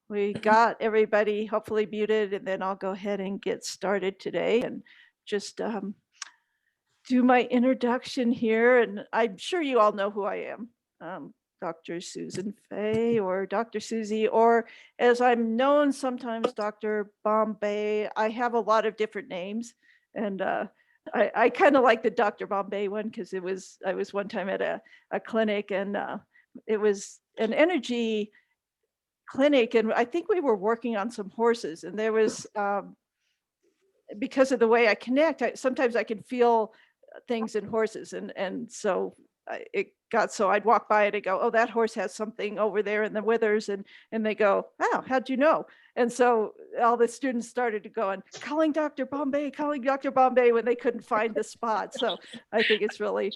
We got everybody hopefully muted, and then I'll go ahead and get started today and just do my introduction here. And I'm sure you all know who I am, Dr. Susan Fay or Dr. Susie, or as I'm known sometimes, Dr. Bombay. I have a lot of different names, and I kind of like the Dr. Bombay one because I was one time at a clinic, and it was an energy clinic, and I think we were working on some horses, and there was because of the way I connect, sometimes I can feel things in horses, and so it got so I'd walk by and I go, oh, that horse has something over there in the withers, and they go, oh, how'd you know? And so all the students started to go and calling Dr. Bombay when they couldn't find the spot. So I think it's really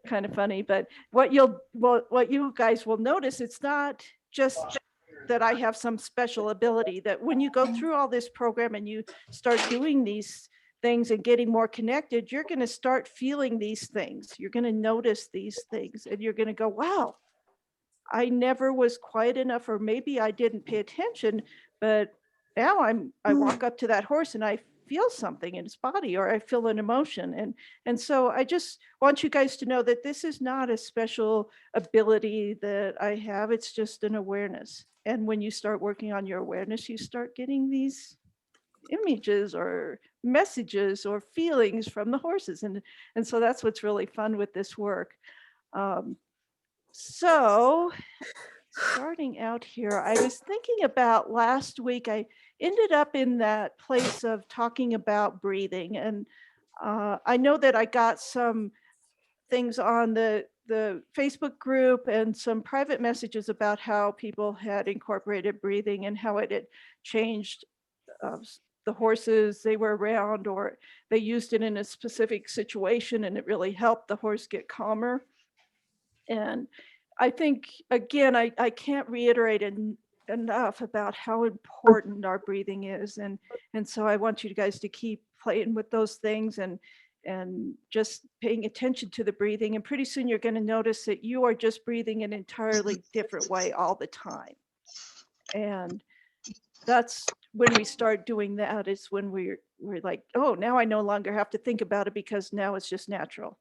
kind of funny. But what you guys will notice, it's not just that I have some special ability, that when you go through all this program and you start doing these things and getting more connected, you're going to start feeling these things. You're going to notice these things and you're going to go, wow, I never was quiet enough, or maybe I didn't pay attention, but now I walk up to that horse and I feel something in its body, or I feel an emotion. And so I just want you guys to know that this is not a special ability that I have. It's just an awareness. And when you start working on your awareness, you start getting these images or messages or feelings from the horses. And so that's what's really fun with this work. Um, so starting out here, I was thinking about last week. I ended up in that place of talking about breathing, and I know that I got some things on the Facebook group and some private messages about how people had incorporated breathing and how it had changed the horses they were around, or they used it in a specific situation and it really helped the horse get calmer. And I think, again, I can't reiterate enough about how important our breathing is. And so I want you guys to keep playing with those things and just paying attention to the breathing. And pretty soon you're going to notice that you are just breathing an entirely different way all the time. And that's when we start doing that, is when we're like, oh, now I no longer have to think about it because now it's just natural.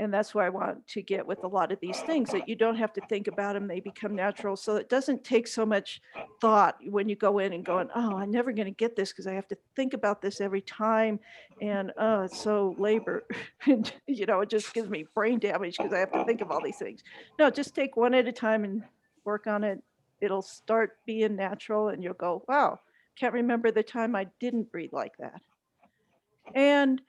And that's where I want to get with a lot of these things, that you don't have to think about them, they become natural. So it doesn't take so much thought when you go in and going, oh, I'm never going to get this because I have to think about this every time. And it's so labor. And, it just gives me brain damage because I have to think of all these things. No, just take one at a time and work on it. It'll start being natural and you'll go, wow, can't remember the time I didn't breathe like that. And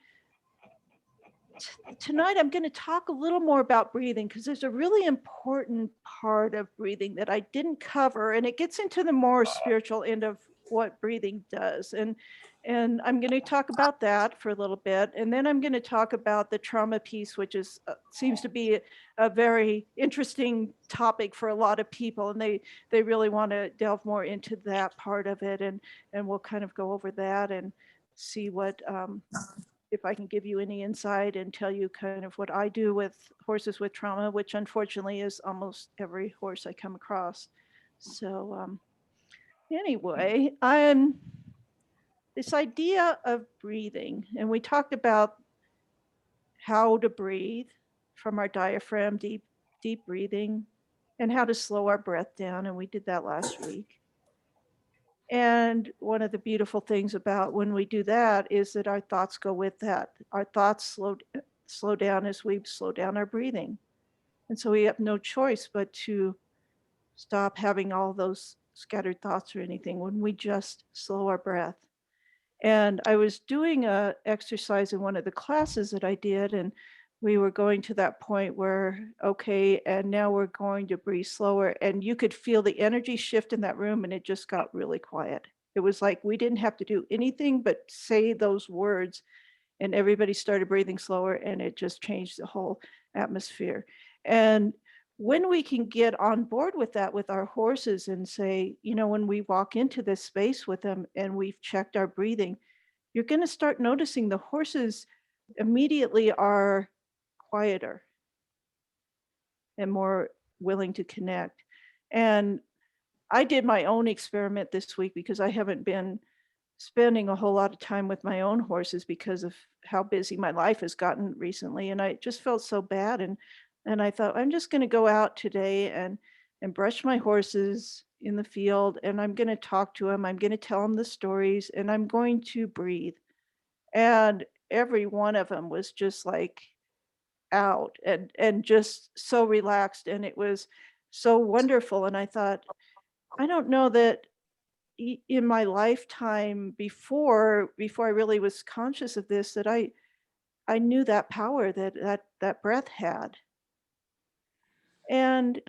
tonight I'm going to talk a little more about breathing because there's a really important part of breathing that I didn't cover, and it gets into the more spiritual end of what breathing does. And I'm going to talk about that for a little bit, and then I'm going to talk about the trauma piece, which is seems to be a very interesting topic for a lot of people, and they really want to delve more into that part of it, and we'll kind of go over that and see what if I can give you any insight and tell you kind of what I do with horses with trauma, which unfortunately is almost every horse I come across. So anyway, this idea of breathing, and we talked about how to breathe from our diaphragm, deep breathing, and how to slow our breath down, and we did that last week. And one of the beautiful things about when we do that is that our thoughts go with that. Our thoughts slow down as we slow down our breathing. And so we have no choice but to stop having all those scattered thoughts or anything when we just slow our breath. And I was doing a exercise in one of the classes that I did, and we were going to that point where, okay, and now we're going to breathe slower. And you could feel the energy shift in that room, and it just got really quiet. It was like we didn't have to do anything but say those words, and everybody started breathing slower, and it just changed the whole atmosphere. And when we can get on board with that with our horses and say, when we walk into this space with them and we've checked our breathing, you're going to start noticing the horses immediately are quieter and more willing to connect. And I did my own experiment this week because I haven't been spending a whole lot of time with my own horses because of how busy my life has gotten recently, and I just felt so bad, and I thought, "I'm just gonna go out today and brush my horses in the field, and I'm gonna talk to them. I'm gonna tell them the stories, and I'm going to breathe." And every one of them was just, like, out and just so relaxed, and it was so wonderful, and I thought, I don't know that in my lifetime before I really was conscious of this, that I knew that power that breath had. And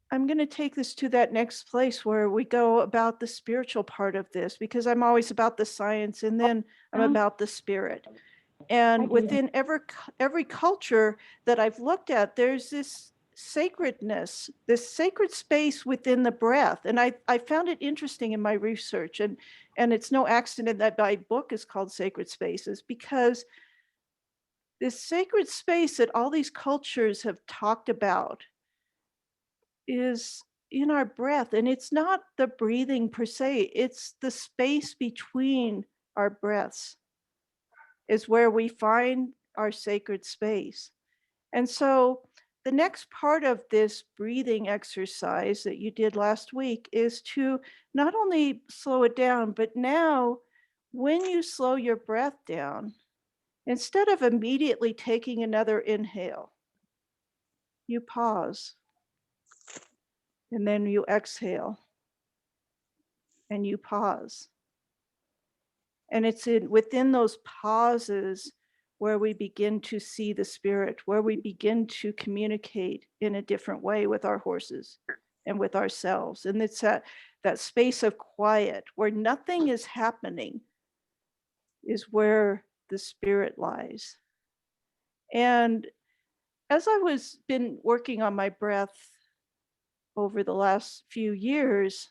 I'm going to take this to that next place where we go about the spiritual part of this, because I'm always about the science and then I'm Um, about the spirit. I And do. within every culture that I've looked at, there's this sacredness, this sacred space within the breath. And I found it interesting in my research, and it's no accident that my book is called Sacred Spaces, because this sacred space that all these cultures have talked about is in our breath. And it's not the breathing per se, it's the space between our breaths is where we find our sacred space. And so the next part of this breathing exercise that you did last week is to not only slow it down, but now when you slow your breath down, instead of immediately taking another inhale, you pause and then you exhale and you pause. And it's within those pauses where we begin to see the spirit, where we begin to communicate in a different way with our horses and with ourselves. And it's that space of quiet where nothing is happening is where the spirit lies. And as I was been working on my breath over the last few years,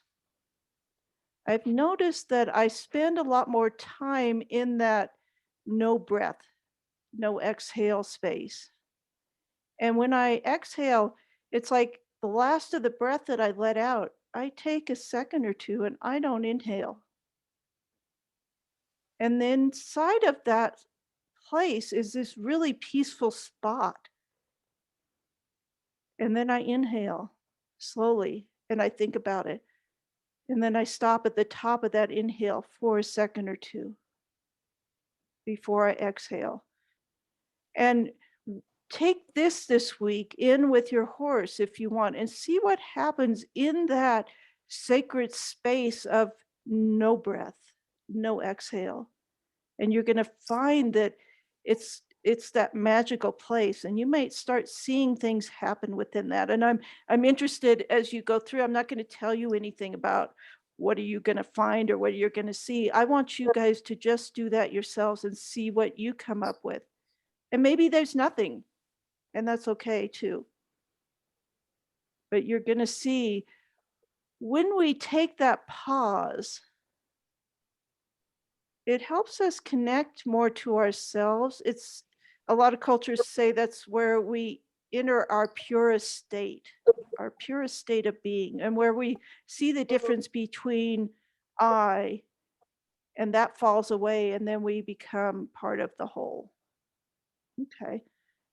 I've noticed that I spend a lot more time in that no breath, no exhale space. And when I exhale, it's like the last of the breath that I let out, I take a second or two and I don't inhale. And then inside of that place is this really peaceful spot. And then I inhale slowly and I think about it. And then I stop at the top of that inhale for a second or two before I exhale. And take this week in with your horse if you want and see what happens in that sacred space of no breath, no exhale. And you're going to find that it's that magical place, and you might start seeing things happen within that. And I'm interested as you go through. I'm not going to tell you anything about what are you going to find or what you're going to see. I want you guys to just do that yourselves and see what you come up with. And maybe there's nothing, and that's okay too. But you're going to see when we take that pause, it helps us connect more to ourselves. It's a lot of cultures say that's where we enter our purest state of being, and where we see the difference between I, and that falls away, and then we become part of the whole. Okay.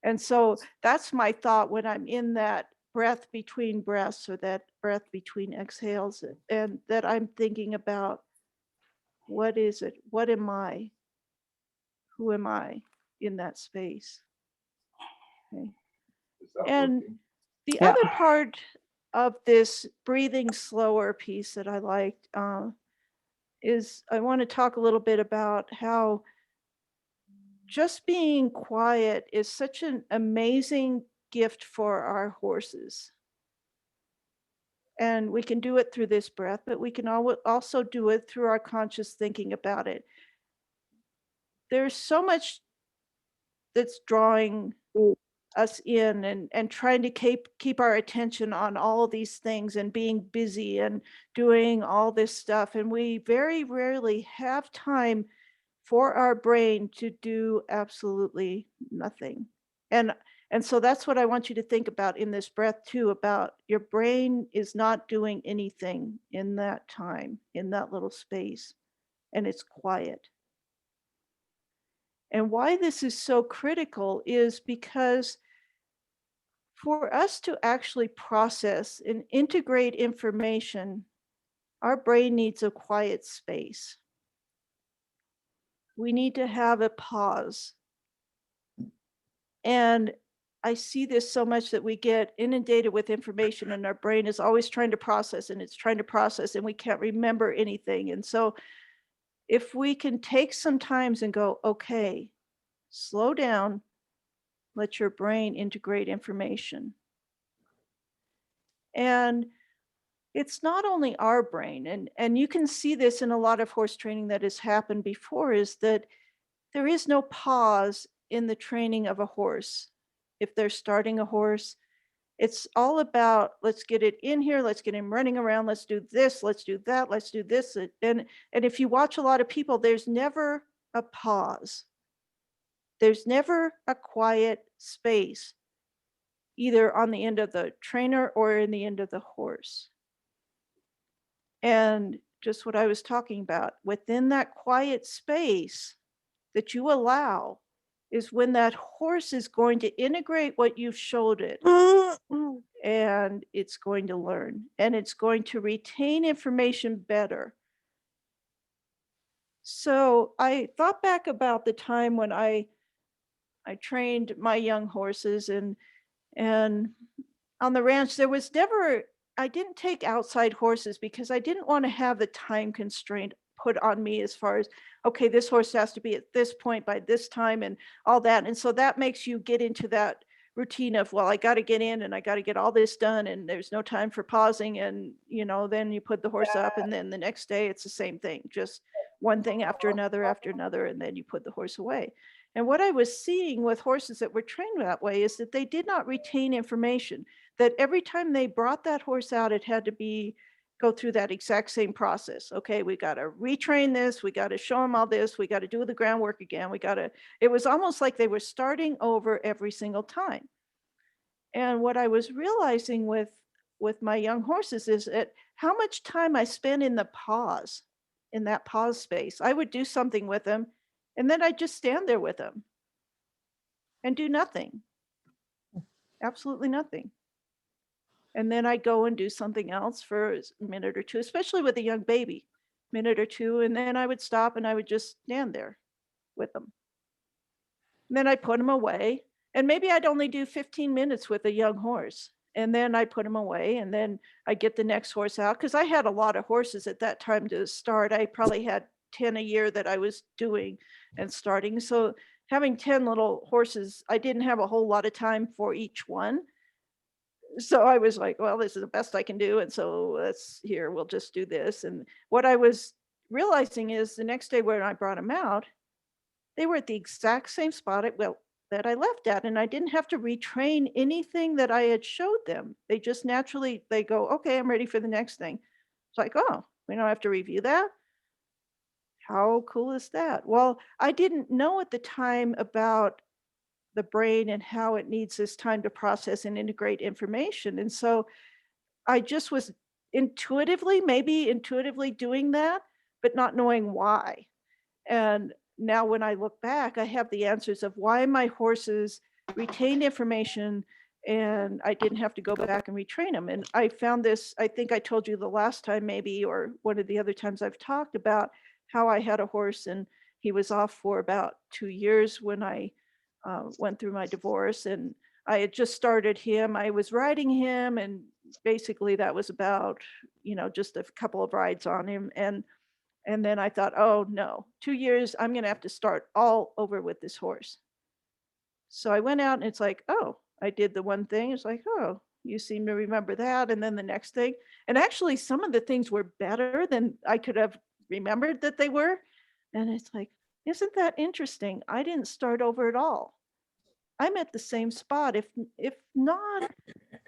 And so that's my thought when I'm in that breath between breaths, or that breath between exhales, and that I'm thinking about what is it? What am I? Who am I in that space? Okay. And the Yeah. other part of this breathing slower piece that I liked is I want to talk a little bit about how just being quiet is such an amazing gift for our horses. And we can do it through this breath, but we can also do it through our conscious thinking about it. There's so much that's drawing us in, and trying to keep our attention on all these things and being busy and doing all this stuff. And we very rarely have time for our brain to do absolutely nothing. And And so that's what I want you to think about in this breath too, about your brain is not doing anything in that time, in that little space, and it's quiet. And why this is so critical is because for us to actually process and integrate information, our brain needs a quiet space. We need to have a pause. And I see this so much that we get inundated with information and our brain is always trying to process and it's trying to process and we can't remember anything. And so if we can take some times and go, okay, slow down, let your brain integrate information. And it's not only our brain, and you can see this in a lot of horse training that has happened before, is that there is no pause in the training of a horse. If they're starting a horse, it's all about let's get it in here, let's get him running around, let's do this, let's do that, let's do this. And if you watch a lot of people, there's never a pause. There's never a quiet space, either on the end of the trainer or in the end of the horse. And just what I was talking about, within that quiet space that you allow is when that horse is going to integrate what you've showed it and it's going to learn and it's going to retain information better. So I thought back about the time when I trained my young horses and on the ranch there was never I didn't take outside horses because I didn't want to have the time constraint put on me as far as okay, this horse has to be at this point by this time and all that. And so that makes you get into that routine of well, I got to get in and I got to get all this done and there's no time for pausing and then you put the horse up and then the next day it's the same thing, just one thing after another and then you put the horse away. And what I was seeing with horses that were trained that way is that they did not retain information, that every time they brought that horse out, it had to be go through that exact same process. Okay, we got to retrain this, we got to show them all this, we got to do the groundwork again. It was almost like they were starting over every single time. And what I was realizing with my young horses is that how much time I spent in the pause, in that pause space. I would do something with them and then I'd just stand there with them and do nothing, absolutely nothing. And then I'd go and do something else for a minute or two, especially with a young baby, minute or two, and then I would stop and I would just stand there with them. And then I'd put them away, and maybe I'd only do 15 minutes with a young horse, and then I'd put him away, and then I'd get the next horse out because I had a lot of horses at that time to start. I probably had 10 a year that I was doing and starting. So having 10 little horses, I didn't have a whole lot of time for each one. So I was like, well, this is the best I can do. And so we'll just do this. And what I was realizing is the next day when I brought them out, they were at the exact same spot that I left at. And I didn't have to retrain anything that I had showed them. They just naturally, they go, okay, I'm ready for the next thing. It's like, oh, we don't have to review that. How cool is that? Well, I didn't know at the time about the brain and how it needs this time to process and integrate information. And so I just was maybe intuitively doing that, but not knowing why. And now when I look back, I have the answers of why my horses retained information and I didn't have to go back and retrain them. And I found this, I think I told you the last time maybe, or one of the other times I've talked about how I had a horse and he was off for about 2 years when I went through my divorce and I had just started him. I was riding him and basically that was about, just a couple of rides on him. And then I thought, oh no, 2 years, I'm gonna have to start all over with this horse. So I went out and it's like, oh, I did the one thing. It's like, oh, you seem to remember that. And then the next thing. And actually some of the things were better than I could have remembered that they were. And it's like, isn't that interesting? I didn't start over at all. I'm at the same spot, if not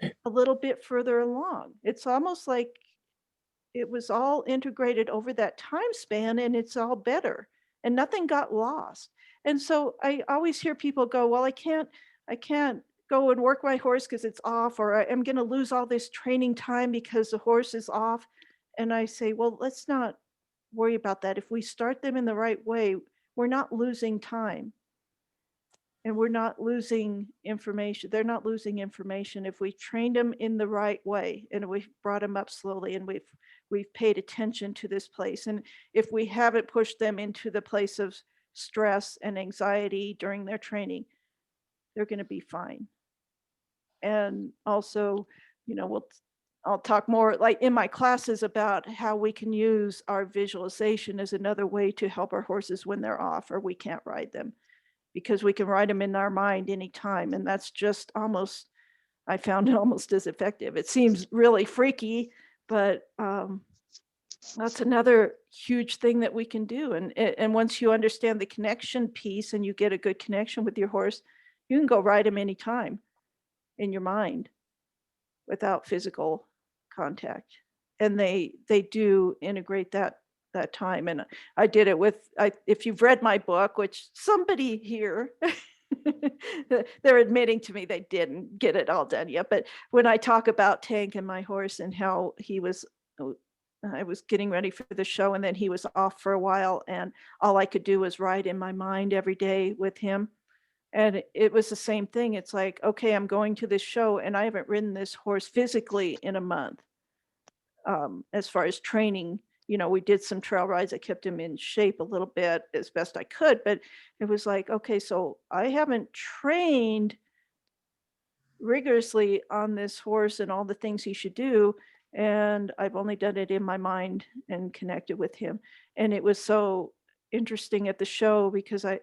a little bit further along. It's almost like it was all integrated over that time span and it's all better and nothing got lost. And so I always hear people go, well, I can't go and work my horse because it's off, or I'm going to lose all this training time because the horse is off. And I say, well, let's not worry about that. If we start them in the right way, we're not losing time and we're not losing information. They're not losing information if we trained them in the right way and we've brought them up slowly and we've paid attention to this place. And if we haven't pushed them into the place of stress and anxiety during their training, they're going to be fine. And also, you know, I'll talk more like in my classes about how we can use our visualization as another way to help our horses when they're off or we can't ride them, because we can ride them in our mind anytime. And that's just almost, I found it almost as effective. It seems really freaky, but that's another huge thing that we can do. And once you understand the connection piece and you get a good connection with your horse, you can go ride him anytime in your mind without physical contact. And they do integrate that time. And I did it with, if you've read my book, which somebody here, they're admitting to me they didn't get it all done yet. But when I talk about Tank and my horse and how he was, I was getting ready for the show and then he was off for a while and all I could do was ride in my mind every day with him. And it was the same thing. It's like, okay, I'm going to this show and I haven't ridden this horse physically in a month. As far as training, you know, we did some trail rides. I kept him in shape a little bit as best I could, but it was like, okay, so I haven't trained rigorously on this horse and all the things he should do. And I've only done it in my mind and connected with him. And it was so interesting at the show because I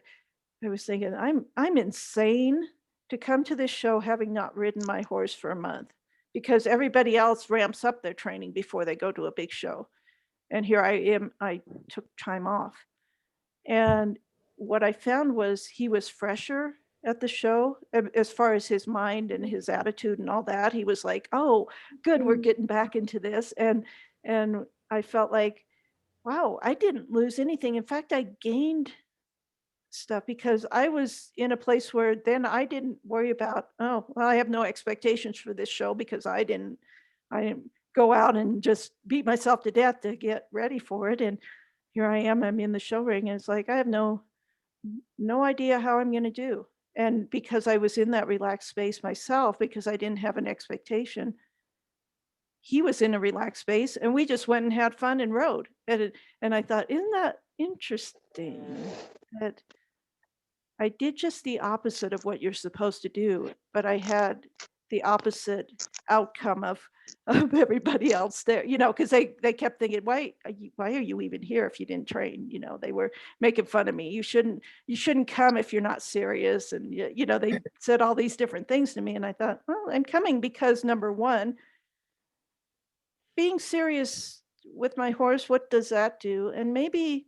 was thinking, I'm insane to come to this show having not ridden my horse for a month because everybody else ramps up their training before they go to a big show. And here I am, I took time off. And what I found was he was fresher at the show as far as his mind and his attitude and all that. He was like, "Oh, good, we're getting back into this." And I felt like, wow, I didn't lose anything. In fact, I gained stuff because I was in a place where then I didn't worry about, oh, well, I have no expectations for this show because I didn't go out and just beat myself to death to get ready for it. And here I am, I'm in the show ring, and it's like I have no idea how I'm going to do. And because I was in that relaxed space myself, because I didn't have an expectation, he was in a relaxed space, and we just went and had fun and rode. And I thought, isn't that interesting? That I did just the opposite of what you're supposed to do, but I had the opposite outcome of of everybody else there, you know, because they kept thinking, why are you even here if you didn't train? You know, they were making fun of me. You shouldn't come if you're not serious. And you know, they said all these different things to me. And I thought, well, I'm coming because number one, being serious with my horse, what does that do? And maybe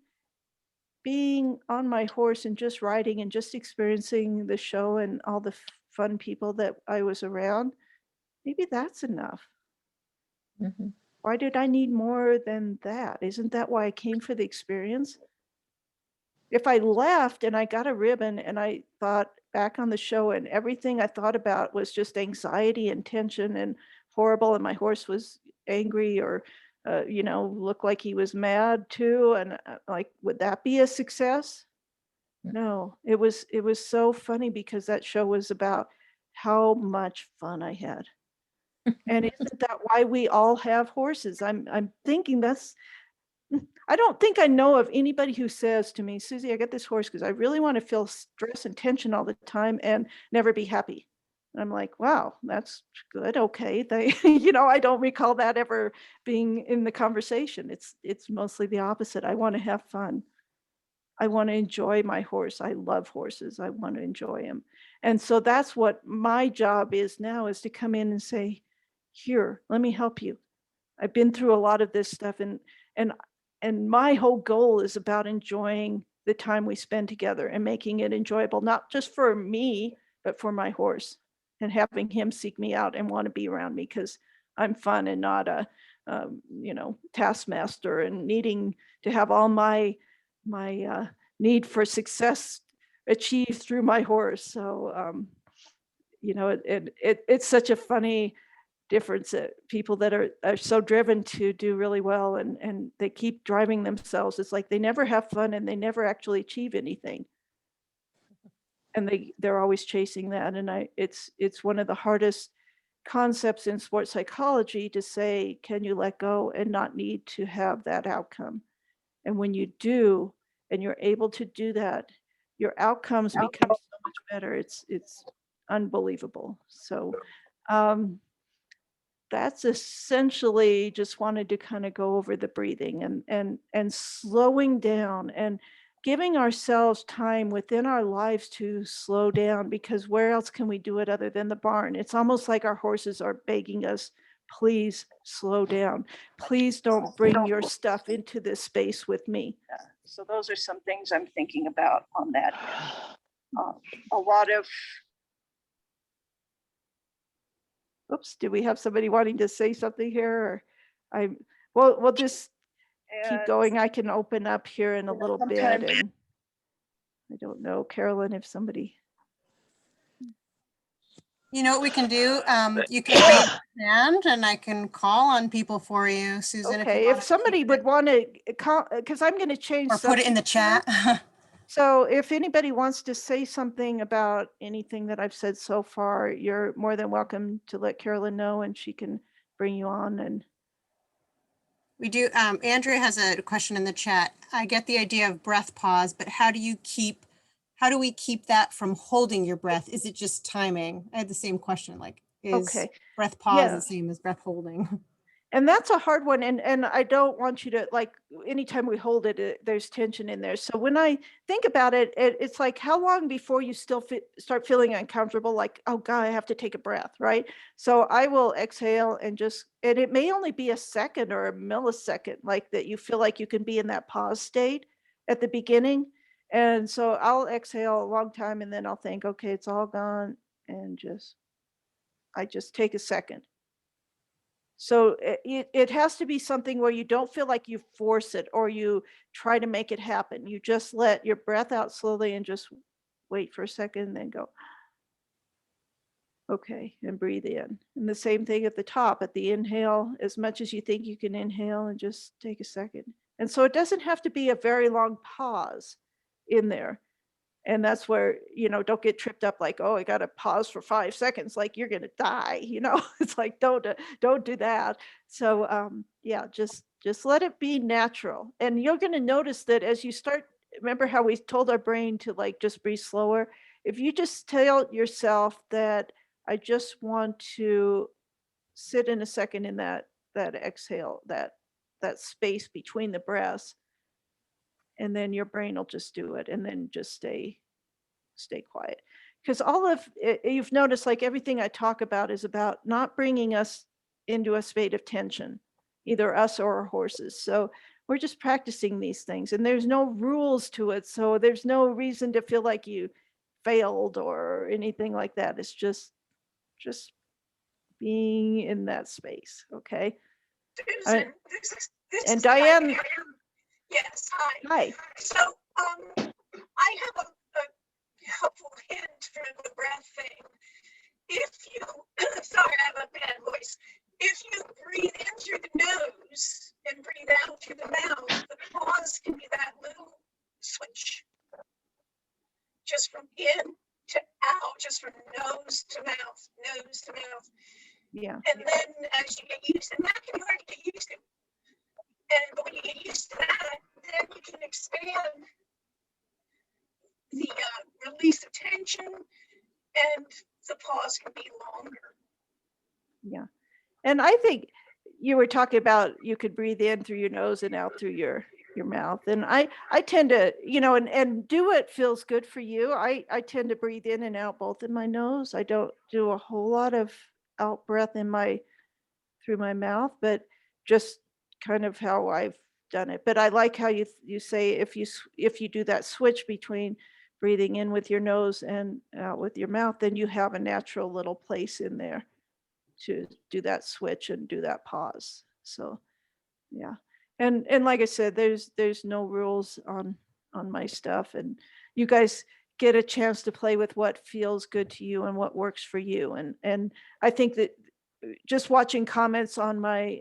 being on my horse and just riding and just experiencing the show and all the fun people that I was around, maybe that's enough. Mhm. Why did I need more than that? Isn't that why I came for the experience? If I left and I got a ribbon and I thought back on the show and everything I thought about was just anxiety and tension and horrible, and my horse was angry or, you know, looked like he was mad too, and like, would that be a success? No, it was so funny because that show was about how much fun I had. And isn't that why we all have horses? I'm thinking that's I don't think I know of anybody who says to me, "Susie, I got this horse because I really want to feel stress and tension all the time and never be happy." And I'm like, "Wow, that's good. Okay." They you know, I don't recall that ever being in the conversation. It's mostly the opposite. I want to have fun. I wanna enjoy my horse. I love horses. I want to enjoy him. And so that's what my job is now, is to come in and say, "Here, let me help you. I've been through a lot of this stuff and and my whole goal is about enjoying the time we spend together and making it enjoyable, not just for me, but for my horse, and having him seek me out and wanna be around me because 'cause I'm fun and not a, you know, taskmaster and needing to have all my need for success achieved through my horse." So, It's such a funny difference that people that are so driven to do really well and they keep driving themselves. It's like they never have fun and they never actually achieve anything. And they're always chasing that. And it's one of the hardest concepts in sports psychology to say, can you let go and not need to have that outcome? And when you do, and you're able to do that, your outcomes become so much better. It's unbelievable. So um, that's essentially just wanted to kind of go over the breathing and slowing down and giving ourselves time within our lives to slow down, because where else can we do it other than the barn? It's almost like our horses are begging us, please slow down. Please don't bring your stuff into this space with me. So those are some things I'm thinking about on that end. A lot of Oops, do we have somebody wanting to say something here? Or I we'll just keep going. I can open up here in a little bit, and I don't know, Carolyn, if somebody. You know what we can do? You can raise your hand and I can call on people for you, Susan. Okay, if somebody would want to call, because I'm going to change or put it in the chat. So if anybody wants to say something about anything that I've said so far, you're more than welcome to let Carolyn know and she can bring you on. And we do. Andrea has a question in the chat. I get the idea of breath pause, but how do we keep that from holding your breath? Is it just timing? I had the same question, like, is breath pause the same as breath holding? And that's a hard one. And I don't want you to, like, anytime we hold it, there's tension in there. So when I think about it, it's like, how long before you still start feeling uncomfortable? Like, oh God, I have to take a breath, right? So I will exhale and it may only be a second or a millisecond, like that you feel like you can be in that pause state at the beginning. And so I'll exhale a long time and then I'll think, okay, it's all gone. And I just take a second. So it has to be something where you don't feel like you force it or you try to make it happen. You just let your breath out slowly and just wait for a second and then go, okay, and breathe in. And the same thing at the top, at the inhale, as much as you think you can inhale and just take a second. And so it doesn't have to be a very long pause in there. And that's where, don't get tripped up like, oh, I got to pause for 5 seconds, like you're going to die, it's like, don't do that. So, yeah, just let it be natural. And you're going to notice that as you start, remember how we told our brain to like, just breathe slower. If you just tell yourself that I just want to sit in a second in that exhale, that space between the breaths, and then your brain will just do it and then just stay quiet. Because all of it, you've noticed, like everything I talk about is about not bringing us into a state of tension, either us or our horses. So we're just practicing these things and there's no rules to it. So there's no reason to feel like you failed or anything like that. It's just being in that space. Okay. Susan, and Diane. Yes, Hi. So I have a helpful hint for the breath thing. If you, sorry, I have a bad voice. If you breathe in through the nose and breathe out through the mouth, the pause can be that little switch. Just from in to out, just from nose to mouth, nose to mouth. Yeah. And then as you get used to, and that can be hard to get used to. But when you get used to that, then you can expand the release of tension and the pause can be longer. Yeah. And I think you were talking about you could breathe in through your nose and out through your mouth. And I tend to, and do what feels good for you. I tend to breathe in and out both in my nose. I don't do a whole lot of out breath through my mouth, but just kind of how I've done it. But I like how you say if you do that switch between breathing in with your nose and out with your mouth, then you have a natural little place in there to do that switch and do that pause. So yeah. And like I said, there's no rules on my stuff, and you guys get a chance to play with what feels good to you and what works for you. And I think that just watching comments on my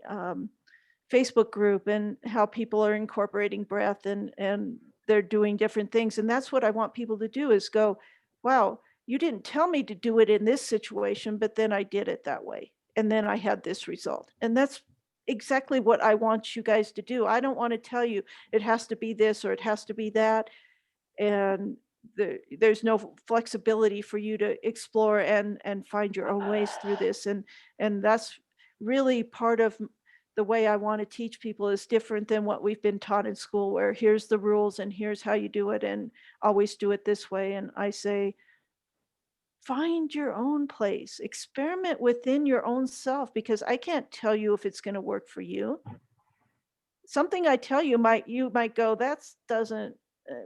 Facebook group and how people are incorporating breath and they're doing different things. And that's what I want people to do is go, wow, you didn't tell me to do it in this situation, but then I did it that way. And then I had this result. And that's exactly what I want you guys to do. I don't want to tell you it has to be this or it has to be that. And there's no flexibility for you to explore and find your own ways through this. And that's really part of the way I want to teach people is different than what we've been taught in school, where here's the rules and here's how you do it and always do it this way. And I say, find your own place, experiment within your own self, because I can't tell you if it's going to work for you. Something I tell you might go, that doesn't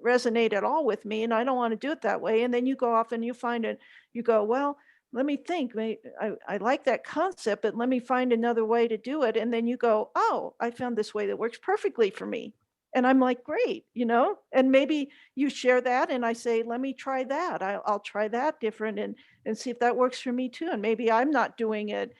resonate at all with me and I don't want to do it that way. And then you go off and you find it, you go, well, let me think. I like that concept, but let me find another way to do it. And then you go, oh, I found this way that works perfectly for me. And I'm like, great, and maybe you share that and I say, let me try that. I'll try that different and see if that works for me too. And maybe I'm not doing it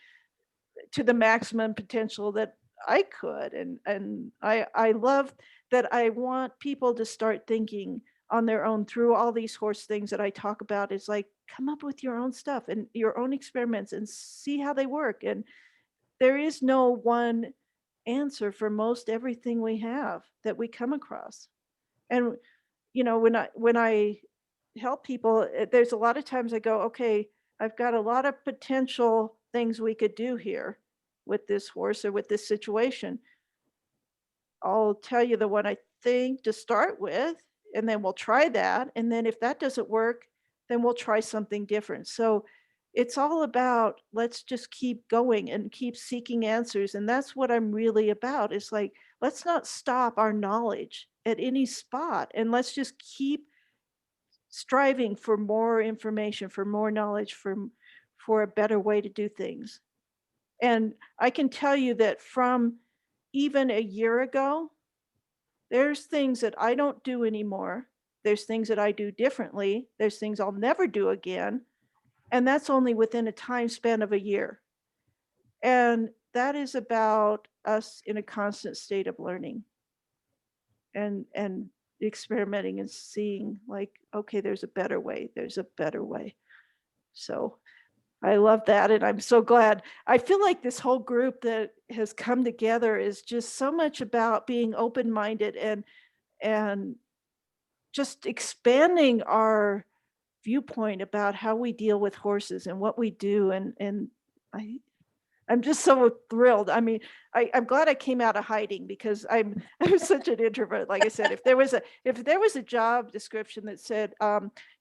to the maximum potential that I could. And I love that. I want people to start thinking on their own through all these horse things that I talk about. Is like, come up with your own stuff and your own experiments and see how they work. And there is no one answer for most everything we have that we come across. And when I help people, there's a lot of times I go, okay, I've got a lot of potential things we could do here with this horse or with this situation. I'll tell you the one I think to start with, and then we'll try that. And then if that doesn't work, then we'll try something different. So it's all about let's just keep going and keep seeking answers. And that's what I'm really about. Is like, let's not stop our knowledge at any spot and let's just keep striving for more information, for more knowledge, for a better way to do things. And I can tell you that from even a year ago, there's things that I don't do anymore. There's things that I do differently. There's things I'll never do again. And that's only within a time span of a year. And that is about us in a constant state of learning and experimenting and seeing like, okay, there's a better way. There's a better way. So I love that. And I'm so glad. I feel like this whole group that has come together is just so much about being open-minded and just expanding our viewpoint about how we deal with horses and what we do. And I'm just so thrilled. I mean, I'm glad I came out of hiding because I'm such an introvert. Like I said, if there was a job description that said,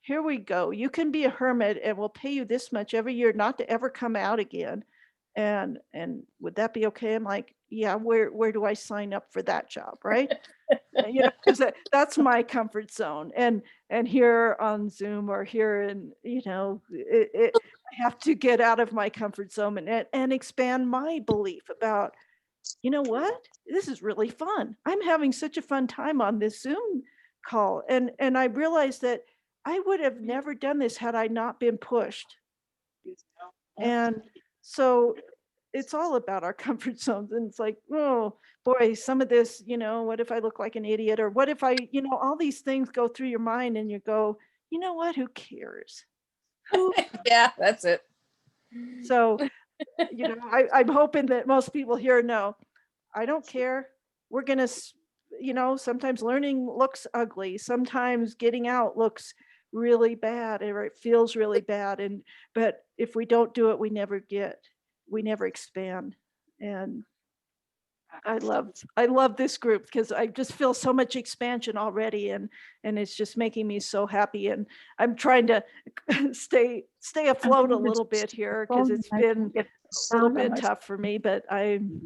here we go, you can be a hermit and we'll pay you this much every year not to ever come out again. And would that be okay? I'm like, yeah, where do I sign up for that job? Right. Because that's my comfort zone. And here on Zoom or here in, I have to get out of my comfort zone and expand my belief about, you know what, this is really fun. I'm having such a fun time on this Zoom call. And I realized that I would have never done this had I not been pushed. And so it's all about our comfort zones. And it's like, oh boy, some of this, what if I look like an idiot? Or what if I, all these things go through your mind and you go, you know what, who cares? Yeah, that's it. So, I'm hoping that most people here know, I don't care. We're going to, sometimes learning looks ugly. Sometimes getting out looks really bad or it feels really bad. But if we don't do it, we never expand. And I love this group because I just feel so much expansion already and it's just making me so happy. And I'm trying to stay afloat a little bit here because it's been a little bit tough for me, but I'm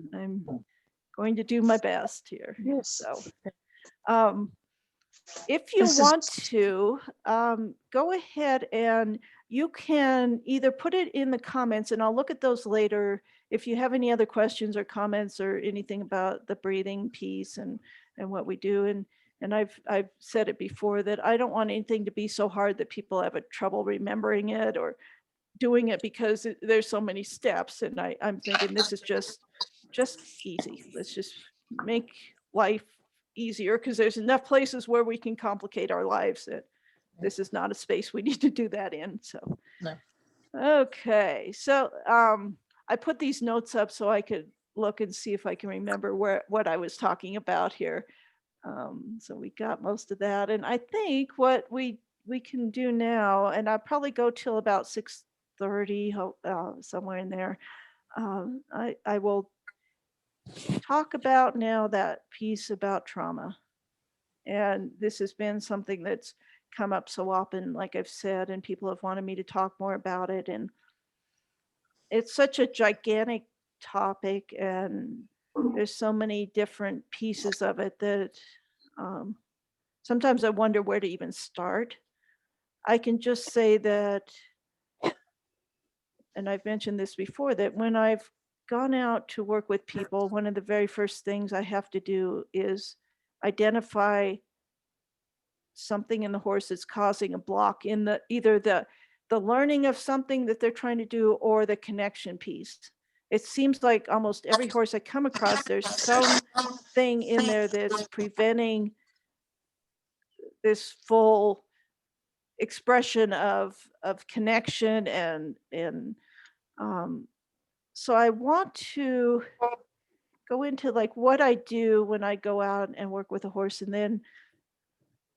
going to do my best here. So if you want to, go ahead and you can either put it in the comments and I'll look at those later. If you have any other questions or comments or anything about the breathing piece and what we do. And I've said it before that I don't want anything to be so hard that people have a trouble remembering it or doing it because there's so many steps. And I'm thinking this is just easy. Let's just make life easier because there's enough places where we can complicate our lives that this is not a space we need to do that in. So, No. okay. So I put these notes up so I could look and see if I can remember what I was talking about here. So we got most of that. And I think what we can do now, and I'll probably go till about 6:30, somewhere in there. I will talk about now that piece about trauma. And this has been something that's come up so often, like I've said, and people have wanted me to talk more about it. And it's such a gigantic topic, and there's so many different pieces of it that um, sometimes I wonder where to even start. I can just say that, and I've mentioned this before, that when I've gone out to work with people, one of the very first things I have to do is identify something in the horse that's causing a block in either the learning of something that they're trying to do or the connection piece. It seems like almost every horse I come across, there's something in there that's preventing this full expression of connection and so I want to go into like what I do when I go out and work with a horse, and then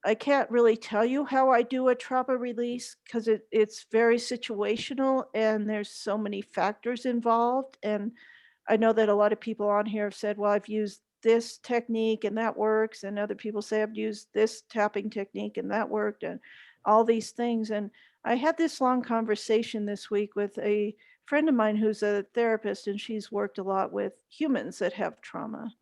I can't really tell you how I do a trauma release because it's very situational and there's so many factors involved. And I know that a lot of people on here have said, well, I've used this technique and that works. And other people say I've used this tapping technique and that worked, and all these things. And I had this long conversation this week with a friend of mine who's a therapist, and she's worked a lot with humans that have trauma.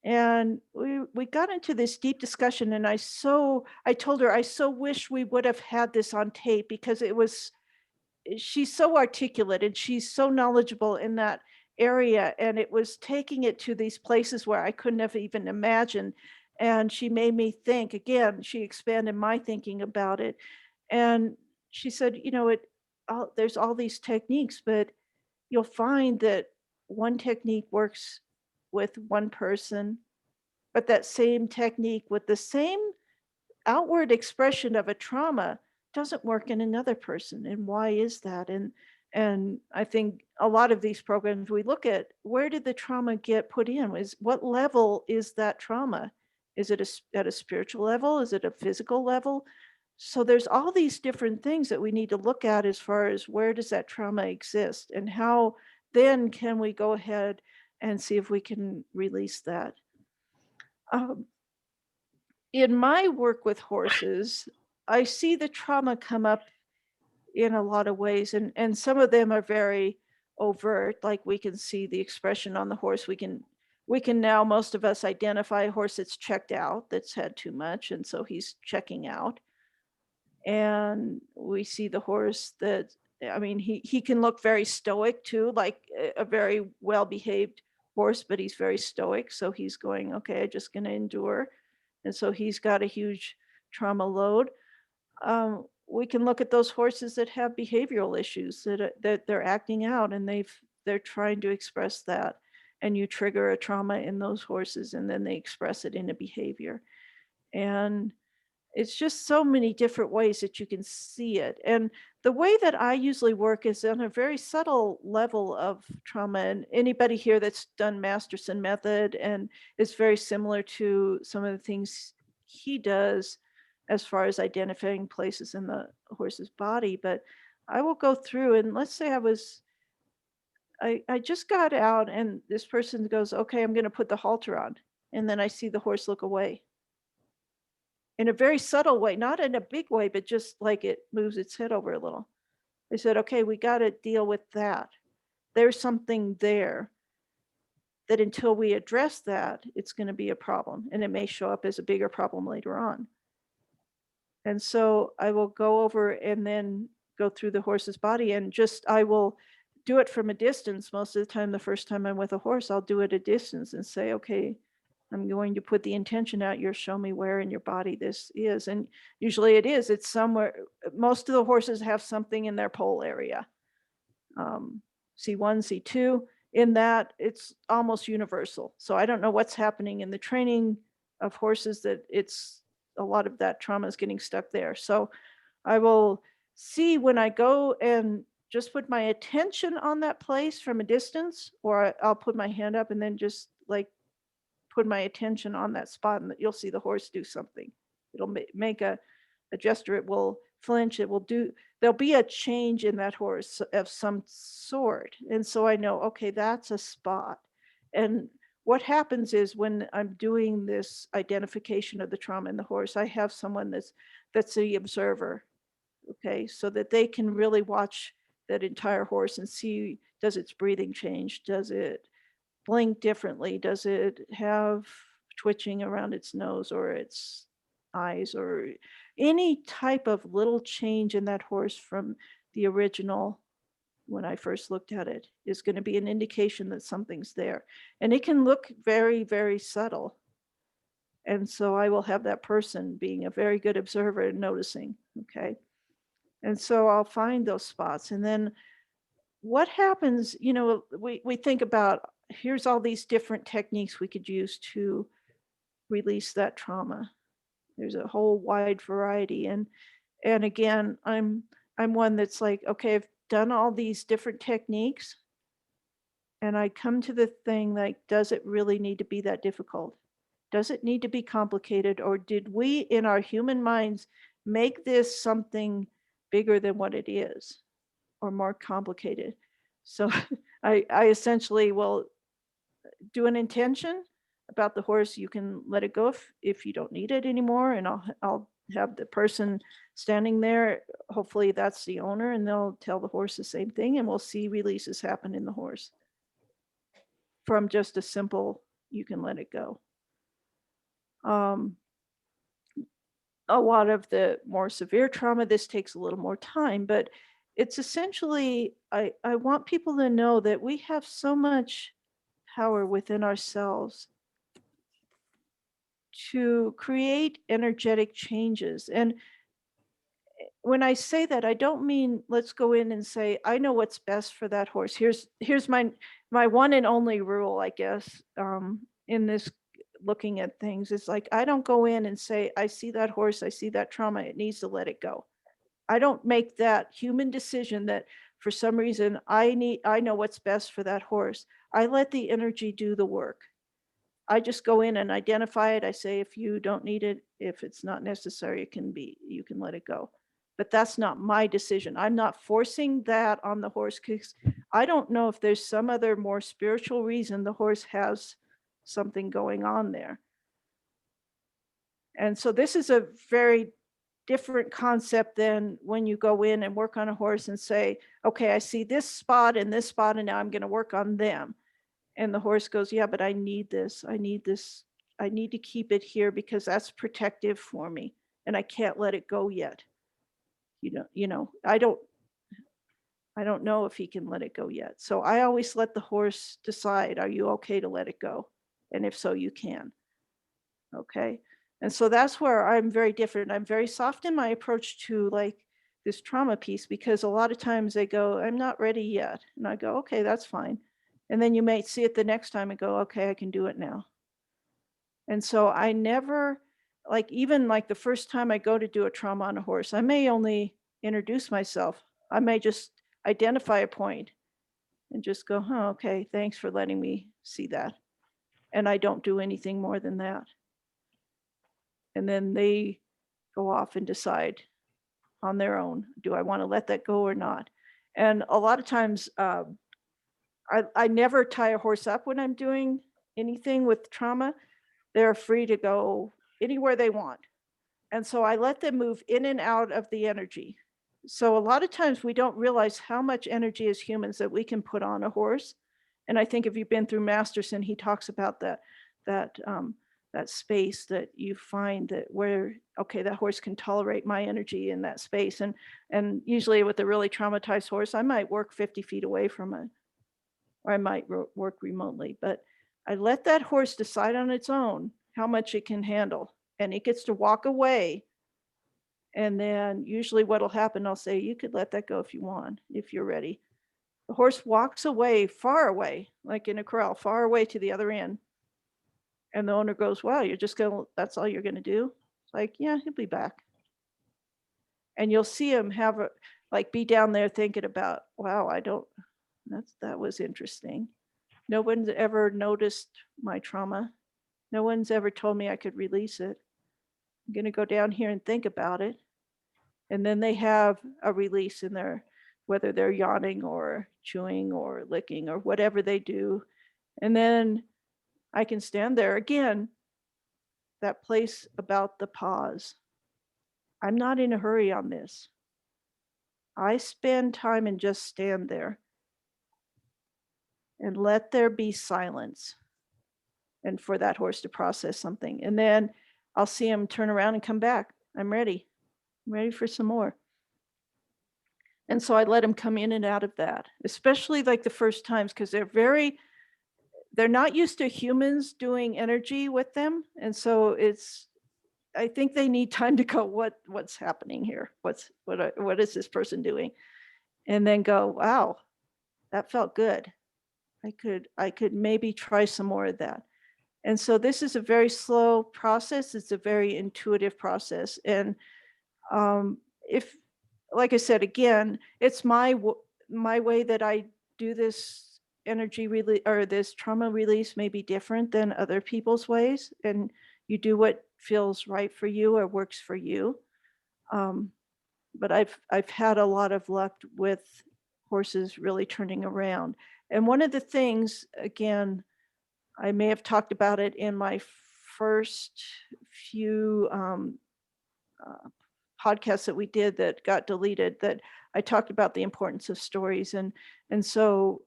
And we got into this deep discussion, and I told her I so wish we would have had this on tape because she's so articulate and she's so knowledgeable in that area, and it was taking it to these places where I couldn't have even imagined. And she made me think again, she expanded my thinking about it. And she said, there's all these techniques, but you'll find that one technique works with one person, but that same technique with the same outward expression of a trauma doesn't work in another person. And why is that? And I think a lot of these programs we look at, where did the trauma get put in? What level is that trauma? Is it at a spiritual level? Is it a physical level? So there's all these different things that we need to look at as far as where does that trauma exist and how then can we go ahead and see if we can release that. Um, in my work with horses, I see the trauma come up in a lot of ways, and some of them are very overt, like we can see the expression on the horse. We can now, most of us, identify a horse that's checked out, that's had too much, and so he's checking out. And we see the horse that, I mean, he can look very stoic too, like a very well-behaved horse, but he's very stoic. So he's going, okay, I'm just going to endure. And so he's got a huge trauma load. We can look at those horses that have behavioral issues that they're acting out, and they're trying to express that. And you trigger a trauma in those horses, and then they express it in a behavior. And it's just so many different ways that you can see it. And the way that I usually work is on a very subtle level of trauma. And anybody here that's done Masterson method and is very similar to some of the things he does as far as identifying places in the horse's body. But I will go through, and let's say I just got out and this person goes, okay, I'm going to put the halter on. And then I see the horse look away in a very subtle way, not in a big way, but just like it moves its head over a little. I said, okay, we got to deal with that. There's something there that until we address that, it's going to be a problem, and it may show up as a bigger problem later on. And so I will go over and then go through the horse's body, and I will do it from a distance. Most of the time, the first time I'm with a horse, I'll do it at a distance and say, okay, I'm going to put the intention out. You're show me where in your body this is. And usually it is, it's somewhere. Most of the horses have something in their pole area. C1, C2, in that it's almost universal. So I don't know what's happening in the training of horses that it's a lot of that trauma is getting stuck there. So I will see when I go and just put my attention on that place from a distance, or I'll put my hand up and then just like put my attention on that spot, and you'll see the horse do something. It'll make a gesture. It will flinch. It will do, there'll be a change in that horse of some sort. And so I know, okay, that's a spot. And what happens is when I'm doing this identification of the trauma in the horse, I have someone that's the observer. Okay, so that they can really watch that entire horse and see, does its breathing change? Does it blink differently? Does it have twitching around its nose or its eyes, or any type of little change in that horse from the original when I first looked at it is going to be an indication that something's there. And it can look very, very subtle. And so I will have that person being a very good observer and noticing, okay? And so I'll find those spots. And then what happens, we think about, here's all these different techniques we could use to release that trauma. There's a whole wide variety. And again, I'm one that's like, okay, I've done all these different techniques, and I come to the thing like, does it really need to be that difficult? Does it need to be complicated? Or did we in our human minds make this something bigger than what it is, or more complicated? So I essentially will do an intention about the horse. You can let it go if you don't need it anymore, and I'll have the person standing there. Hopefully that's the owner, and they'll tell the horse the same thing, and we'll see releases happen in the horse from just a simple, you can let it go. A lot of the more severe trauma, this takes a little more time, but it's essentially, I want people to know that we have so much power within ourselves to create energetic changes. And when I say that, I don't mean let's go in and say, I know what's best for that horse. Here's my one and only rule, I guess, in this looking at things. It's like, I don't go in and say, I see that horse, I see that trauma, it needs to let it go. I don't make that human decision that for some reason I know what's best for that horse. I let the energy do the work. I just go in and identify it. I say, if you don't need it, if it's not necessary, you can let it go. But that's not my decision. I'm not forcing that on the horse, because I don't know if there's some other more spiritual reason the horse has something going on there. And so this is a very different concept than when you go in and work on a horse and say, okay, I see this spot and now I'm going to work on them. And the horse goes, yeah, but I need this. I need to keep it here because that's protective for me, and I can't let it go yet. I don't know if he can let it go yet. So I always let the horse decide, are you okay to let it go? And if so, you can. Okay. And so that's where I'm very different. I'm very soft in my approach to like this trauma piece, because a lot of times they go, I'm not ready yet. And I go, okay, that's fine. And then you may see it the next time and go, okay, I can do it now. And so I never, even the first time I go to do a trauma on a horse, I may only introduce myself. I may just identify a point and just go, okay, thanks for letting me see that. And I don't do anything more than that. And then they go off and decide on their own, do I want to let that go or not? And a lot of times, I never tie a horse up when I'm doing anything with trauma. They're free to go anywhere they want. And so I let them move in and out of the energy. So a lot of times we don't realize how much energy as humans that we can put on a horse. And I think if you've been through Masterson, he talks about that space that you find that where, okay, that horse can tolerate my energy in that space. And usually with a really traumatized horse, I might work 50 feet away from it, or I might work remotely. But I let that horse decide on its own how much it can handle, and it gets to walk away. And then usually what'll happen, I'll say, you could let that go if you want, if you're ready. The horse walks away, far away, like in a corral, far away to the other end. And the owner goes, wow, you're just going, that's all you're going to do? It's like, yeah, he'll be back. And you'll see him have a, like be down there thinking about, wow, that was interesting. No one's ever noticed my trauma. No one's ever told me I could release it. I'm going to go down here and think about it. And then they have a release in their, whether they're yawning or chewing or licking or whatever they do. And then I can stand there again, that place about the pause. I'm not in a hurry on this. I spend time and just stand there and let there be silence and for that horse to process something. And then I'll see him turn around and come back. I'm ready. I'm ready for some more. And so I let him come in and out of that, especially like the first times, because they're not used to humans doing energy with them. And so I think they need time to go, what's happening here? What is this person doing? And then go, wow, that felt good. I could maybe try some more of that. And so this is a very slow process. It's a very intuitive process. And if, like I said, again, it's my way that I do this energy release or this trauma release may be different than other people's ways. And you do what feels right for you or works for you. But I've had a lot of luck with horses really turning around. And one of the things, again, I may have talked about it in my first few podcasts that we did that got deleted, that I talked about the importance of stories. And so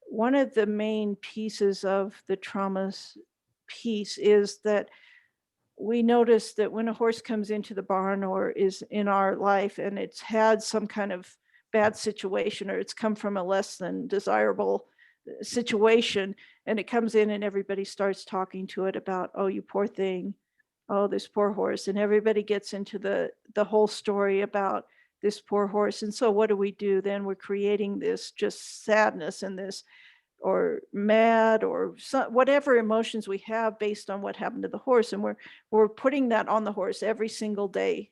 one of the main pieces of the traumas piece is that we notice that when a horse comes into the barn or is in our life and it's had some kind of bad situation or it's come from a less than desirable situation and it comes in and everybody starts talking to it about, oh, you poor thing, oh, this poor horse, and everybody gets into the whole story about this poor horse. And so what do? Then we're creating this just sadness and this or mad or whatever emotions we have based on what happened to the horse, and we're putting that on the horse every single day.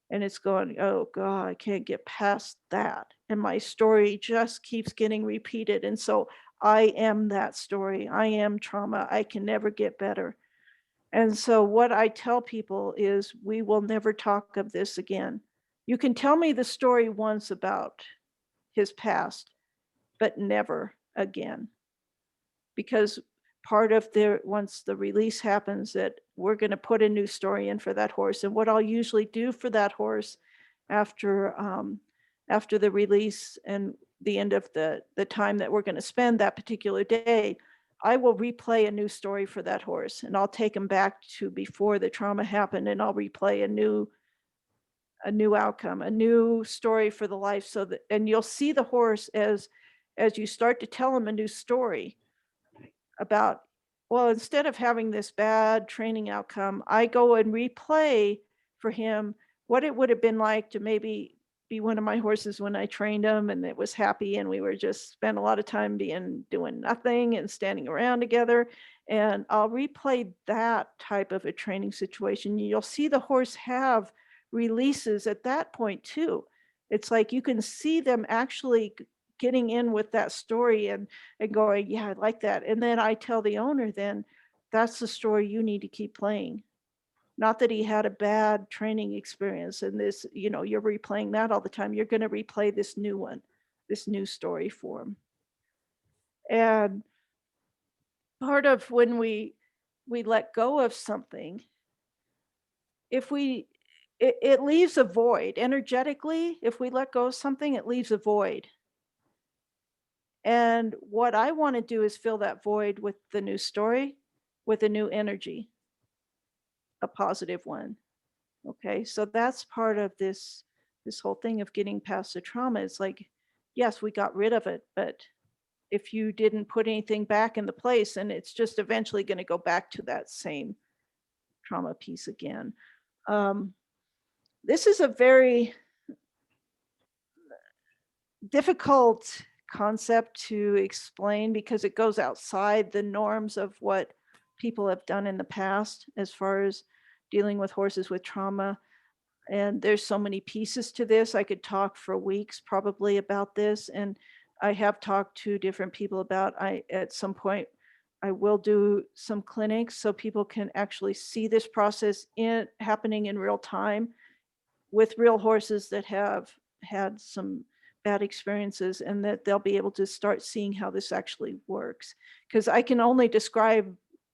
And it's going, oh God, I can't get past that. And my story just keeps getting repeated. And so I am that story. I am trauma. I can never get better. And so what I tell people is we will never talk of this again. You can tell me the story once about his past, but never again. Because part of once the release happens, that we're going to put a new story in for that horse. And what I'll usually do for that horse after the release and the end of the time that we're going to spend that particular day, I will replay a new story for that horse, and I'll take him back to before the trauma happened, and I'll replay a new outcome, a new story for the life. So that, and you'll see the horse as you start to tell him a new story about, well, instead of having this bad training outcome, I go and replay for him what it would have been like to maybe be one of my horses when I trained him and it was happy and we were just spent a lot of time doing nothing and standing around together. And I'll replay that type of a training situation. You'll see the horse have releases at that point too. It's like you can see them actually getting in with that story and going, yeah, I like that. And then I tell the owner, then that's the story you need to keep playing. Not that he had a bad training experience and this, you're replaying that all the time. You're going to replay this new one, this new story for him. And part of when we let go of something, it leaves a void energetically. If we let go of something, it leaves a void. And what I want to do is fill that void with the new story, with a new energy, a positive one. Okay, so that's part of this whole thing of getting past the trauma. It's like, yes, we got rid of it, but if you didn't put anything back in the place, and it's just eventually going to go back to that same trauma piece again. This is a very difficult concept to explain because it goes outside the norms of what people have done in the past as far as dealing with horses with trauma. And there's so many pieces to this. I could talk for weeks probably about this. And I have talked to different people about, at some point, I will do some clinics so people can actually see this process happening in real time with real horses that have had some bad experiences, and that they'll be able to start seeing how this actually works. Because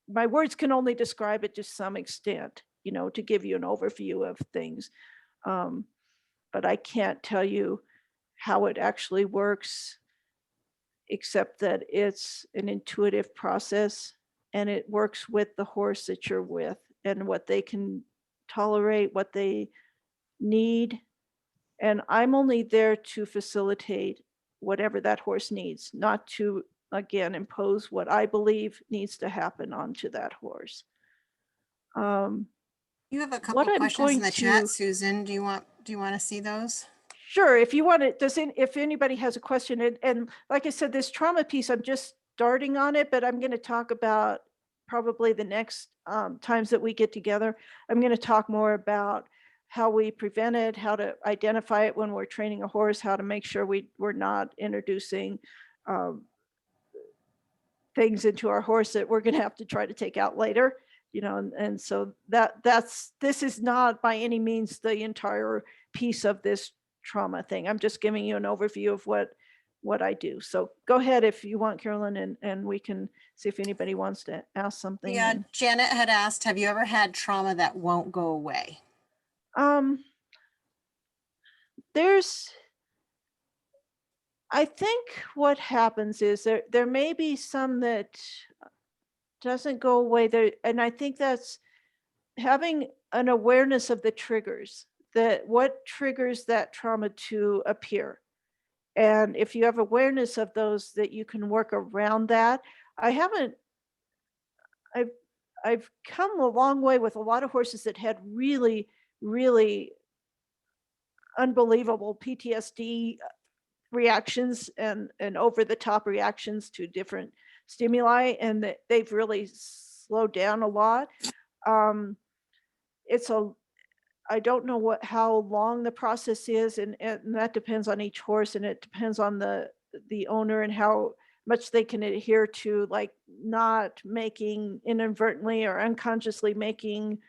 my words can only describe it to some extent, to give you an overview of things. But I can't tell you how it actually works, except that it's an intuitive process and it works with the horse that you're with and what they can tolerate, what they need. And I'm only there to facilitate whatever that horse needs, not to, again, impose what I believe needs to happen onto that horse. You have a What couple I'm questions in going the chat, to- Susan. Do you want to see those? Sure, if you want to, if anybody has a question, and like I said, this trauma piece, I'm just starting on it, but I'm going to talk about probably the next times that we get together. I'm going to talk more about how we prevent it, how to identify it when we're training a horse, how to make sure we're not introducing things into our horse that we're going to have to try to take out later, and so this is not by any means the entire piece of this trauma thing. I'm just giving you an overview of what I do. So go ahead if you want, Carolyn, and we can see if anybody wants to ask something. Yeah, Janet had asked, have you ever had trauma that won't go away? I think what happens is there may be some that doesn't go away there, and I think that's having an awareness of the triggers, that what triggers that trauma to appear. And if you have awareness of those, that you can work around that. I've come a long way with a lot of horses that had really, really unbelievable PTSD reactions and over the top reactions to different stimuli, and that they've really slowed down a lot. I don't know how long the process is, and that depends on each horse, and it depends on the owner and how much they can adhere to, like not making inadvertently or unconsciously making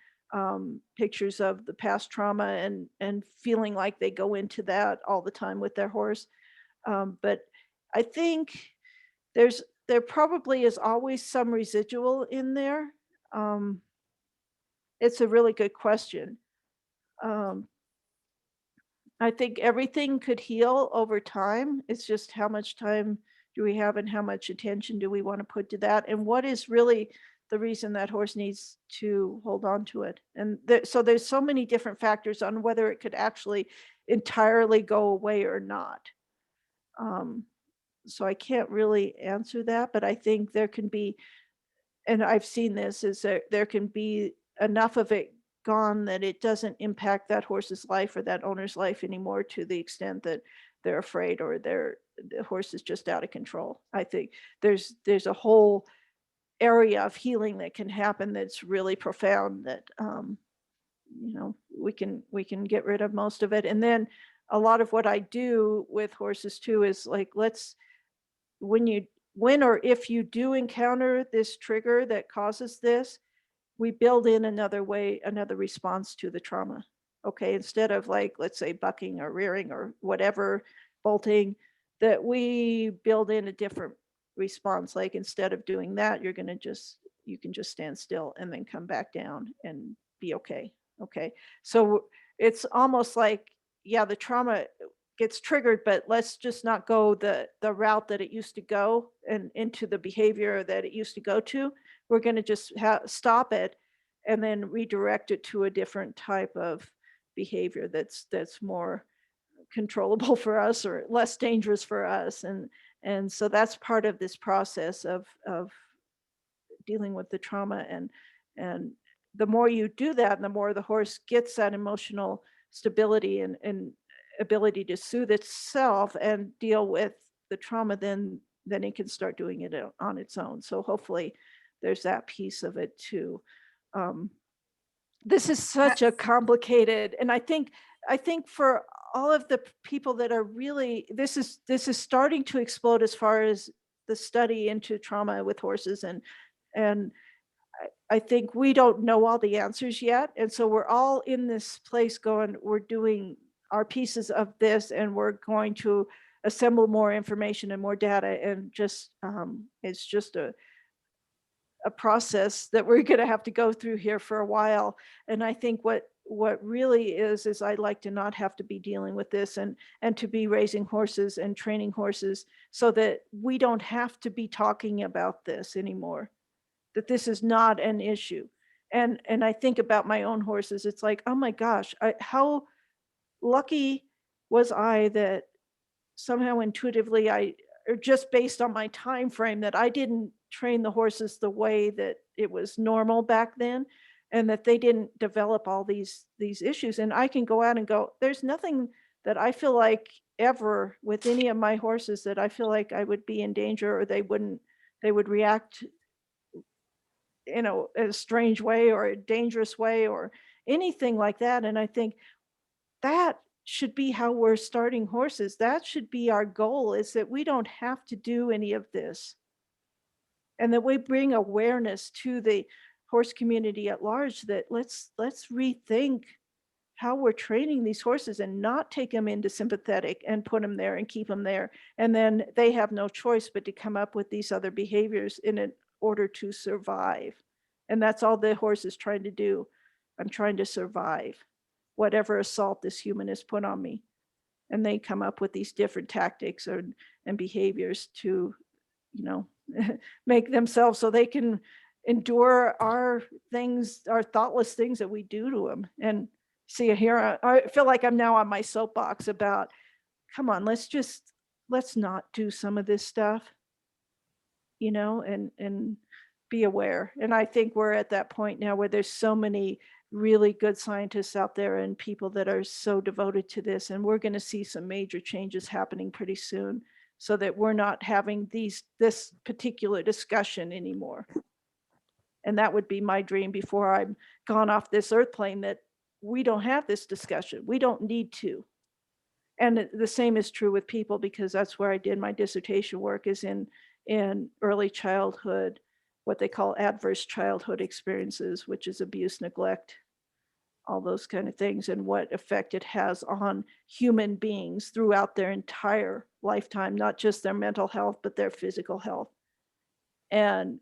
pictures of the past trauma and feeling like they go into that all the time with their horse. But I think there probably is always some residual in there. It's a really good question. I think everything could heal over time. It's just how much time do we have and how much attention do we want to put to that? And what is really the reason that horse needs to hold on to it? And so there's so many different factors on whether it could actually entirely go away or not. So I can't really answer that, but I think there can be, and I've seen this, is there can be enough of it gone that it doesn't impact that horse's life or that owner's life anymore to the extent that they're afraid or the horse is just out of control. I think there's a whole area of healing that can happen that's really profound, that we can get rid of most of it. And then a lot of what I do with horses too is like, when or if you do encounter this trigger that causes this, we build in another response to the trauma. Okay, instead of, like, let's say bucking or rearing or whatever, bolting, that we build in a different response. Like, instead of doing that, you can just stand still and then come back down and be okay. Okay, so it's almost like, yeah, the trauma gets triggered, but let's just not go the route that it used to go and into the behavior that it used to go to. We're going to just stop it and then redirect it to a different type of behavior that's more controllable for us or less dangerous for us. And And so that's part of this process of dealing with the trauma. And the more you do that, the more the horse gets that emotional stability and ability to soothe itself and deal with the trauma, then it can start doing it on its own. So hopefully there's that piece of it too. Um, this is such a complicated, and I think for all of the people that are really, this is starting to explode as far as the study into trauma with horses, and I think we don't know all the answers yet. And so we're all in this place going, we're doing our pieces of this, and we're going to assemble more information and more data. And just, it's just a process that we're going to have to go through here for a while. And I think what really is I'd like to not have to be dealing with this, and to be raising horses and training horses so that we don't have to be talking about this anymore, that this is not an issue. And I think about my own horses. It's like, oh my gosh, how lucky was I that somehow intuitively or just based on my time frame, that I didn't train the horses the way that it was normal back then, and that they didn't develop all these issues. And I can go out and go, there's nothing that I feel like ever with any of my horses that I feel like I would be in danger, or they would react in a strange way or a dangerous way or anything like that. And I think that should be how we're starting horses. That should be our goal, is that we don't have to do any of this, and that we bring awareness to the horse community at large, that let's rethink how we're training these horses, and not take them into sympathetic and put them there and keep them there. And then they have no choice but to come up with these other behaviors in order to survive. And that's all the horse is trying to do. I'm trying to survive whatever assault this human has put on me. And they come up with these different tactics and behaviors to, make themselves so they can endure our things, our thoughtless things that we do to them. And see here, I feel like I'm now on my soapbox about, come on, let's not do some of this stuff, and be aware. And I think we're at that point now where there's so many really good scientists out there and people that are so devoted to this, and we're going to see some major changes happening pretty soon, so that we're not having this particular discussion anymore. And that would be my dream before I'm gone off this earth plane, that we don't have this discussion. We don't need to. And the same is true with people, because that's where I did my dissertation work, is in early childhood, what they call adverse childhood experiences, which is abuse, neglect, all those kind of things, and what effect it has on human beings throughout their entire lifetime, not just their mental health, but their physical health. And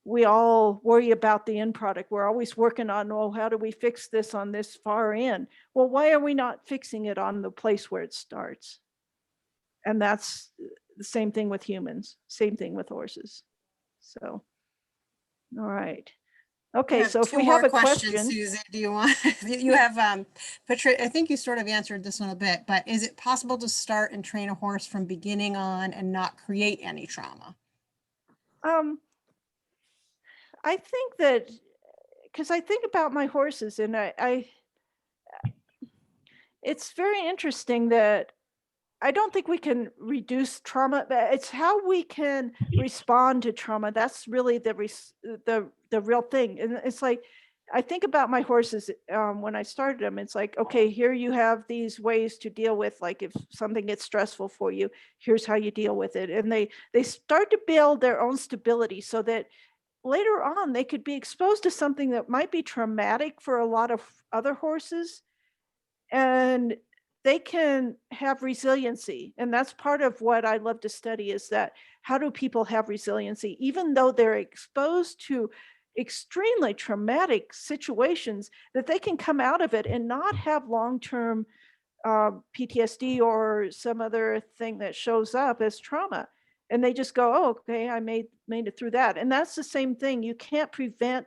we all worry about the end product. We're always working on, oh, how do we fix this on this far end? Well, why are we not fixing it on the place where it starts? And that's the same thing with humans, same thing with horses. So, all right. Okay, so if two we more have a questions, question. Susan, do you want, you have, Patricia, I think you sort of answered this one a bit, but is it possible to start and train a horse from beginning on and not create any trauma? I think that, because I think about my horses, and it's very interesting that I don't think we can reduce trauma, but it's how we can respond to trauma. That's really the real thing. And it's like, I think about my horses when I started them. It's like, okay, here you have these ways to deal with, like, if something gets stressful for you, here's how you deal with it. And they start to build their own stability, so that later on they could be exposed to something that might be traumatic for a lot of other horses, and they can have resiliency. And that's part of what I love to study, is that how do people have resiliency even though they're exposed to extremely traumatic situations, that they can come out of it and not have long-term PTSD or some other thing that shows up as trauma. And they just go, oh, okay, I made it through that. And that's the same thing. You can't prevent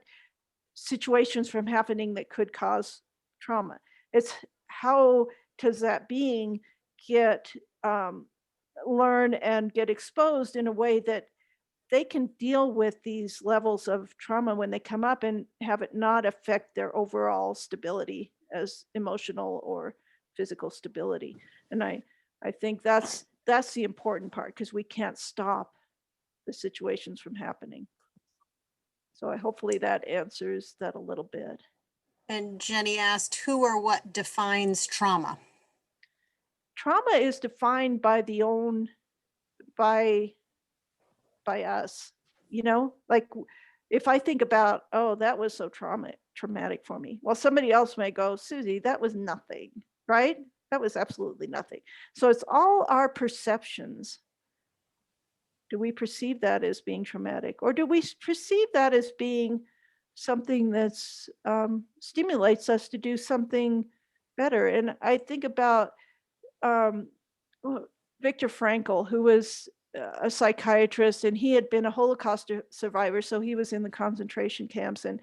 situations from happening that could cause trauma. It's how does that being get learn and get exposed in a way that they can deal with these levels of trauma when they come up and have it not affect their overall stability as emotional or physical stability. And I think that's the important part because we can't stop the situations from happening. So I hopefully that answers that a little bit. And Jenny asked, who or what defines trauma? Trauma is defined by by us, you know, like if I think about, oh, that was so traumatic for me. Well, somebody else may go, Susie, that was nothing, right? That was absolutely nothing. So it's all our perceptions. Do we perceive that as being traumatic, or do we perceive that as being something that's stimulates us to do something better? And I think about um, Viktor Frankl, who was a psychiatrist, and he had been a Holocaust survivor, so he was in the concentration camps, and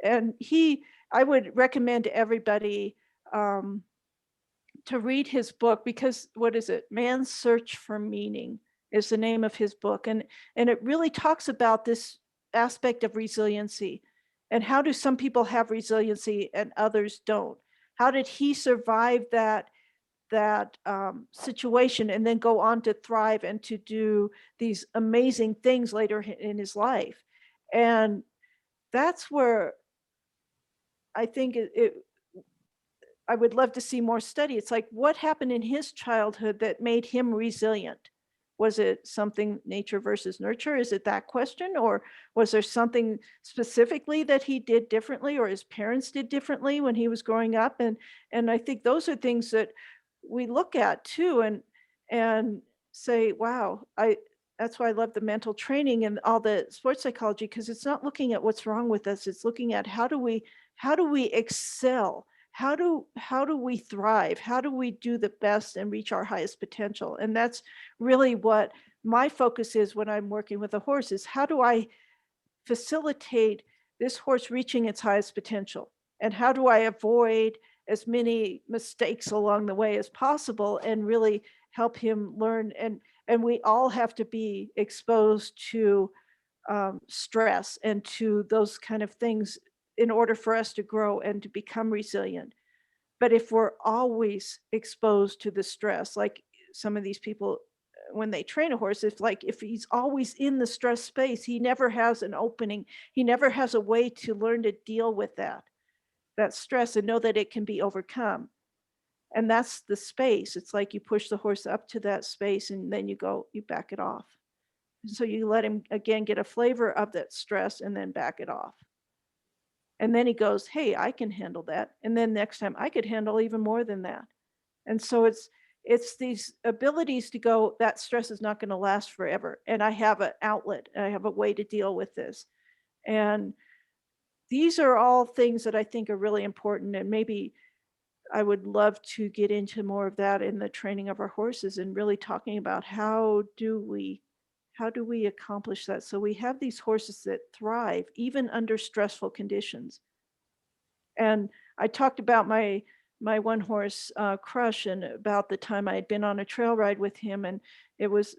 I would recommend to everybody to read his book, because what is it? Man's Search for Meaning is the name of his book, and it really talks about this aspect of resiliency, and how do some people have resiliency and others don't? How did he survive that situation and then go on to thrive and to do these amazing things later in his life? And that's where I think I would love to see more study. It's like, what happened in his childhood that made him resilient? Was it something nature versus nurture? Is it that question? Or was there something specifically that he did differently, or his parents did differently when he was growing up? And I think those are things that we look at too, and say, wow, that's why I love the mental training and all the sports psychology, because it's not looking at what's wrong with us. It's looking at how do we excel? How do we thrive? How do we do the best and reach our highest potential? And that's really what my focus is when I'm working with a horse, is how do I facilitate this horse reaching its highest potential? And how do I avoid as many mistakes along the way as possible and really help him learn? And we all have to be exposed to stress and to those kind of things in order for us to grow and to become resilient. But if we're always exposed to the stress, like some of these people, when they train a horse, it's like if he's always in the stress space, he never has an opening. He never has a way to learn to deal with that stress and know that it can be overcome. And that's the space. It's like you push the horse up to that space and then you back it off. So you let him again get a flavor of that stress and then back it off. And then he goes, hey, I can handle that. And then next time I could handle even more than that. And so it's these abilities to go, that stress is not going to last forever. And I have an outlet, and I have a way to deal with this. And these are all things that I think are really important. And maybe I would love to get into more of that in the training of our horses, and really talking about how do we accomplish that? So we have these horses that thrive even under stressful conditions. And I talked about my one horse, Crush, and about the time I had been on a trail ride with him. And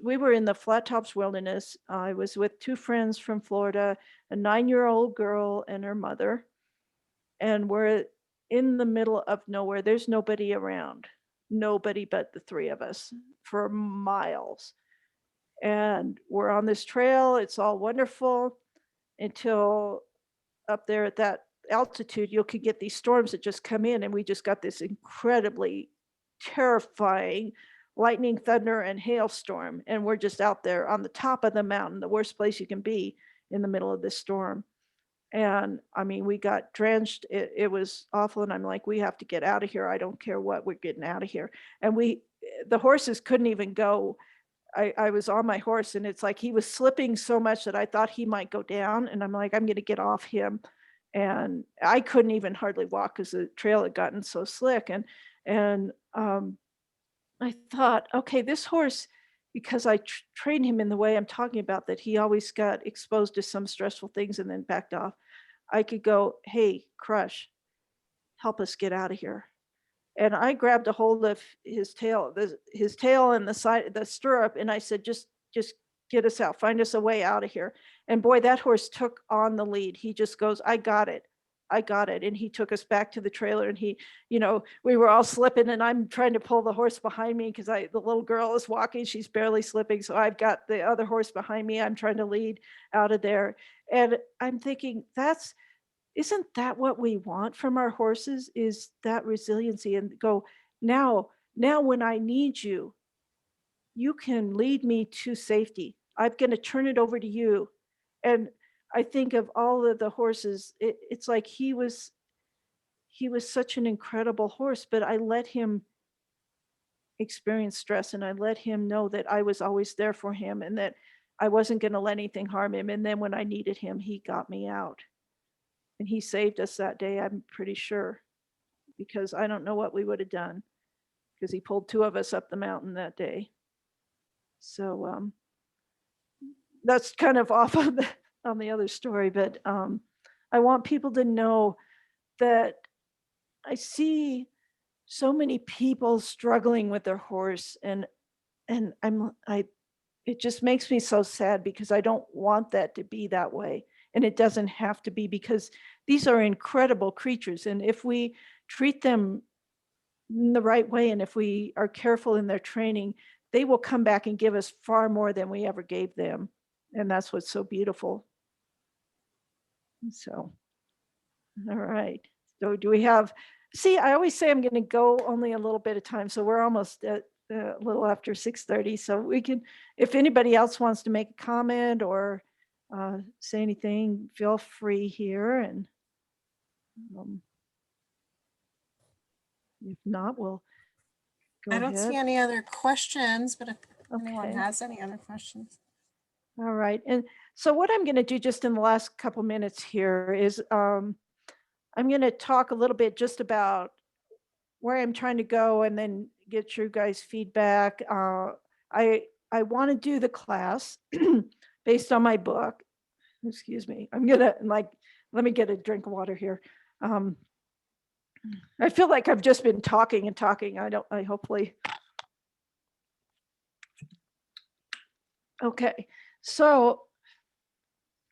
we were in the Flat Tops Wilderness. I was with two friends from Florida, a 9-year-old girl and her mother. And we're in the middle of nowhere. There's nobody around, nobody but the three of us for miles. And we're on this trail. It's all wonderful until up there at that altitude, you could get these storms that just come in. And we just got this incredibly terrifying lightning, thunder, and hailstorm. And we're just out there on the top of the mountain, the worst place you can be in the middle of this storm. And I mean, we got drenched. It was awful. And I'm like, we have to get out of here. I don't care what, we're getting out of here. And the horses couldn't even go. I was on my horse, and it's like he was slipping so much that I thought he might go down. And I'm like, I'm going to get off him. And I couldn't even hardly walk because the trail had gotten so slick. And I thought, okay, this horse, because I trained him in the way I'm talking about, that he always got exposed to some stressful things and then backed off. I could go, hey, Crush, help us get out of here. And I grabbed a hold of his tail, his tail and the side, the stirrup, and I said, just get us out, find us a way out of here. And boy, that horse took on the lead. He just goes, I got it. I got it. And he took us back to the trailer, and he, we were all slipping, and I'm trying to pull the horse behind me because the little girl is walking, she's barely slipping. So I've got the other horse behind me. I'm trying to lead out of there. And I'm thinking, isn't that what we want from our horses, is that resiliency, and go, now when I need you, you can lead me to safety. I'm going to turn it over to you. And I think of all of the horses, it's like he was such an incredible horse, but I let him experience stress, and I let him know that I was always there for him, and that I wasn't going to let anything harm him. And then when I needed him, he got me out. And he saved us that day, I'm pretty sure, because I don't know what we would have done, because he pulled two of us up the mountain that day. So that's kind of off on the other story, but I want people to know that I see so many people struggling with their horse, and it just makes me so sad, because I don't want that to be that way. And it doesn't have to be, because these are incredible creatures. And if we treat them in the right way, and if we are careful in their training, they will come back and give us far more than we ever gave them. And that's what's so beautiful. So, all right. So do we have, I always say I'm going to go only a little bit of time. So we're almost at a little after 6:30. So we can, if anybody else wants to make a comment or say anything, feel free here. And if not, we'll go I don't ahead. see any other questions, but if anyone Okay. has any other questions. All right. And so what I'm going to do just in the last couple minutes here is I'm going to talk a little bit just about where I'm trying to go, and then get your guys' feedback. I want to do the class based on my book. Excuse me. I'm going to let me get a drink of water here. I feel like I've just been talking and talking. I hopefully. Okay. So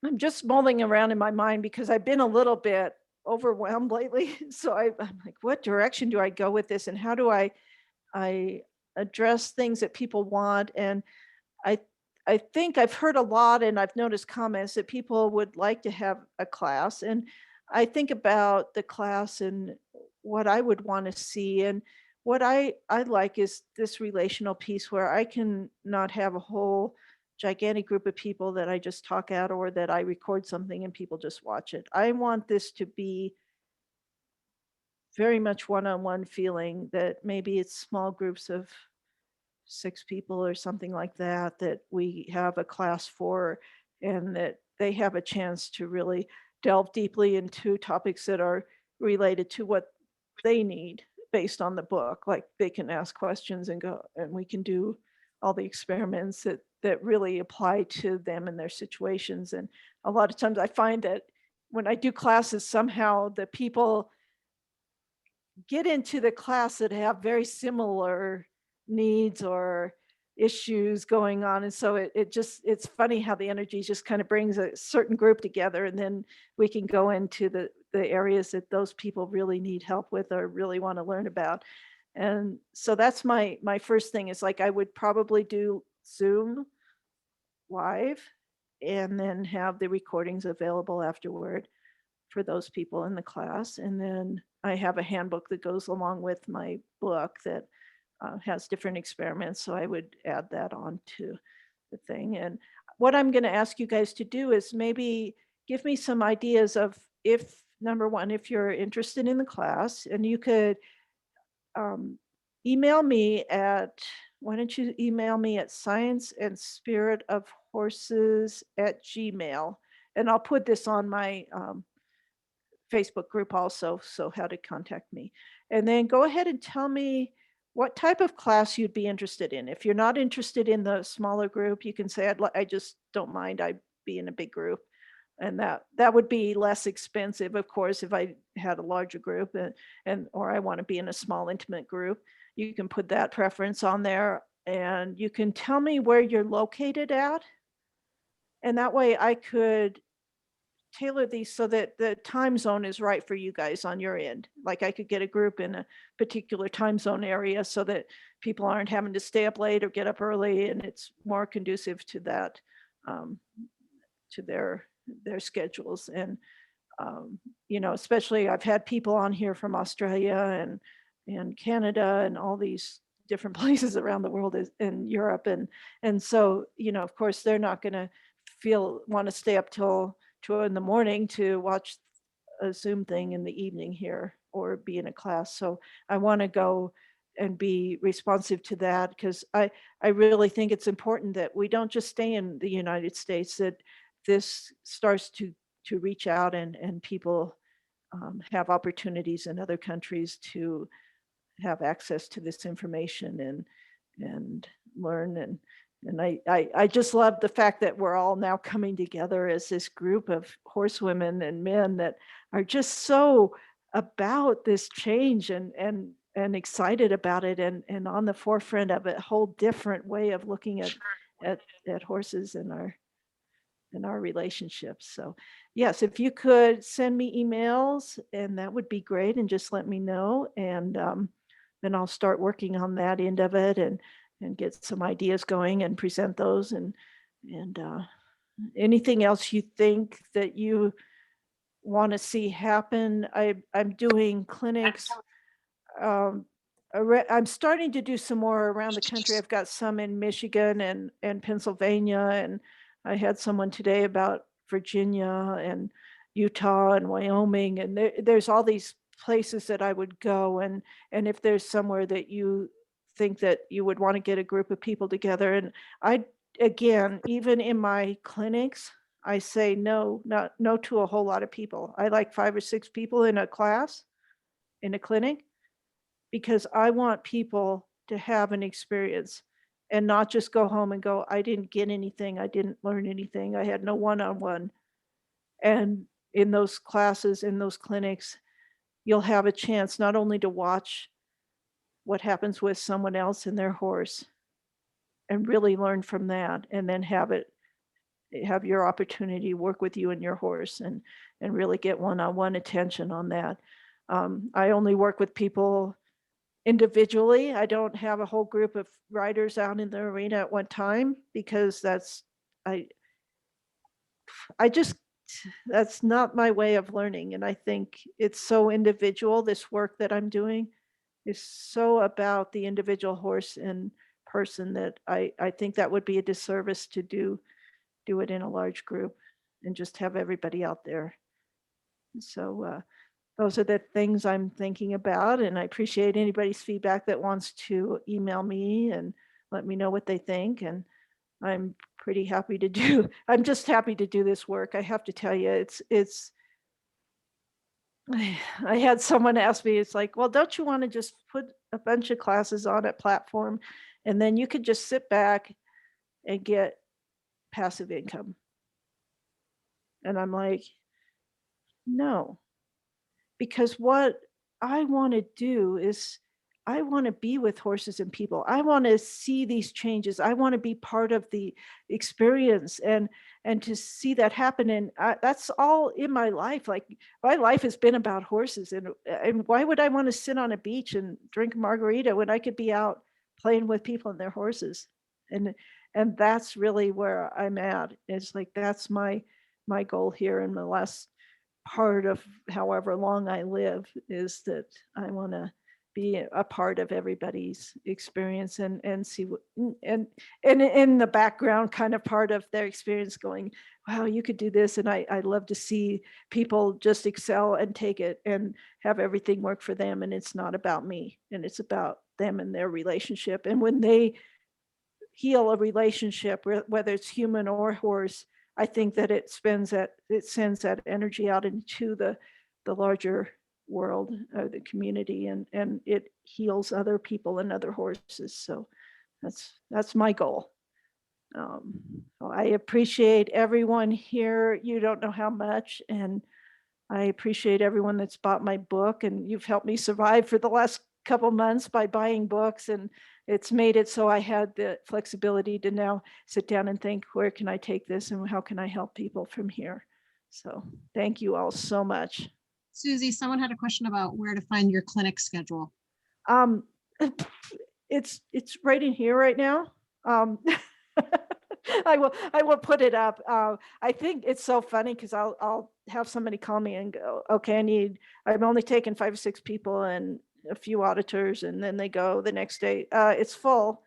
I'm just mulling around in my mind, because I've been a little bit overwhelmed lately. So I'm like, what direction do I go with this? And how do I address things that people want? And I think I've heard a lot, and I've noticed comments that people would like to have a class. And I think about the class and what I would want to see. And what I like is this relational piece, where I can not have a whole gigantic group of people that I just talk at, or that I record something and people just watch it. I want this to be very much one-on-one feeling, that maybe it's small groups of 6 people or something like that, that we have a class for, and that they have a chance to really delve deeply into topics that are related to what they need based on the book. Like, they can ask questions and go, and we can do all the experiments that really apply to them and their situations. And a lot of times I find that when I do classes, somehow the people get into the class that have very similar needs or issues going on. And so it's funny how the energy just kind of brings a certain group together, and then we can go into the areas that those people really need help with or really want to learn about. And so that's my first thing, is like, I would probably do Zoom live, and then have the recordings available afterward for those people in the class. And then I have a handbook that goes along with my book that has different experiments. So I would add that on to the thing. And what I'm going to ask you guys to do is maybe give me some ideas of, if number one, if you're interested in the class, and you could email me at, why don't you email me at scienceandspiritofhorses@gmail. And I'll put this on my Facebook group also, so how to contact me. And then go ahead and tell me what type of class you'd be interested in. If you're not interested in the smaller group, you can say, I just don't mind, I'd be in a big group. And that would be less expensive, of course, if I had a larger group or I want to be in a small intimate group. You can put that preference on there and you can tell me where you're located at. And that way I could tailor these so that the time zone is right for you guys on your end. Like I could get a group in a particular time zone area so that people aren't having to stay up late or get up early, and it's more conducive to that, um, to their schedules. And especially I've had people on here from Australia and Canada and all these different places around the world in Europe, and so of course they're not going to want to stay up till 2 in the morning to watch a Zoom thing in the evening here or be in a class. So I want to go and be responsive to that, because I really think it's important that we don't just stay in the United States, that this starts to reach out and people have opportunities in other countries to have access to this information and learn. And I just love the fact that we're all now coming together as this group of horsewomen and men that are just so about this change and excited about it and on the forefront of a whole different way of looking at horses in our relationships. So yes, if you could send me emails, and that would be great, and just let me know. And then I'll start working on that end of it and get some ideas going and present those. And anything else you think that you want to see happen. I'm doing clinics. I'm starting to do some more around the country. I've got some in Michigan and Pennsylvania, and I had someone today about Virginia and Utah and Wyoming, and there's all these places that I would go, and if there's somewhere that you think that you would want to get a group of people together. And again, even in my clinics, I say no to a whole lot of people. I like 5 or 6 people in a class, in a clinic, because I want people to have an experience and not just go home and go, I didn't get anything. I didn't learn anything. I had no one-on-one. And in those classes, in those clinics, you'll have a chance not only to watch what happens with someone else and their horse and really learn from that, and then have your opportunity to work with you and your horse and really get one-on-one attention on that. I only work with people individually. I don't have a whole group of riders out in the arena at one time, because that's not my way of learning. And I think it's so individual. This work that I'm doing is so about the individual horse and person that I think that would be a disservice to do it in a large group and just have everybody out there. So those are the things I'm thinking about, and I appreciate anybody's feedback that wants to email me and let me know what they think. And I'm pretty happy to do, I'm just happy to do this work. I have to tell you, it's, I had someone ask me, it's like, well, don't you want to just put a bunch of classes on a platform and then you could just sit back and get passive income? And I'm like, no, because what I want to do is I want to be with horses and people. I want to see these changes. I want to be part of the experience and to see that happen. And that's all in my life. Like my life has been about horses. And why would I want to sit on a beach and drink a margarita when I could be out playing with people and their horses? And that's really where I'm at. It's like that's my goal here in the last part of however long I live, is that I want to be a part of everybody's experience and see what and in the background kind of part of their experience going, wow, you could do this. And I love to see people just excel and take it and have everything work for them. And it's not about me, and it's about them and their relationship. And when they heal a relationship, whether it's human or horse, I think that it sends that energy out into the larger world, the community, and it heals other people and other horses. So that's my goal. So I appreciate everyone here. You don't know how much, and I appreciate everyone that's bought my book, and you've helped me survive for the last couple months by buying books, and it's made it so I had the flexibility to now sit down and think, where can I take this and how can I help people from here? So thank you all so much. Susie, someone had a question about where to find your clinic schedule. Um, it's right in here right now. I will put it up. I think it's so funny because I'll have somebody call me and go, okay, I'm only taking 5 or 6 people and a few auditors, and then they go the next day, it's full.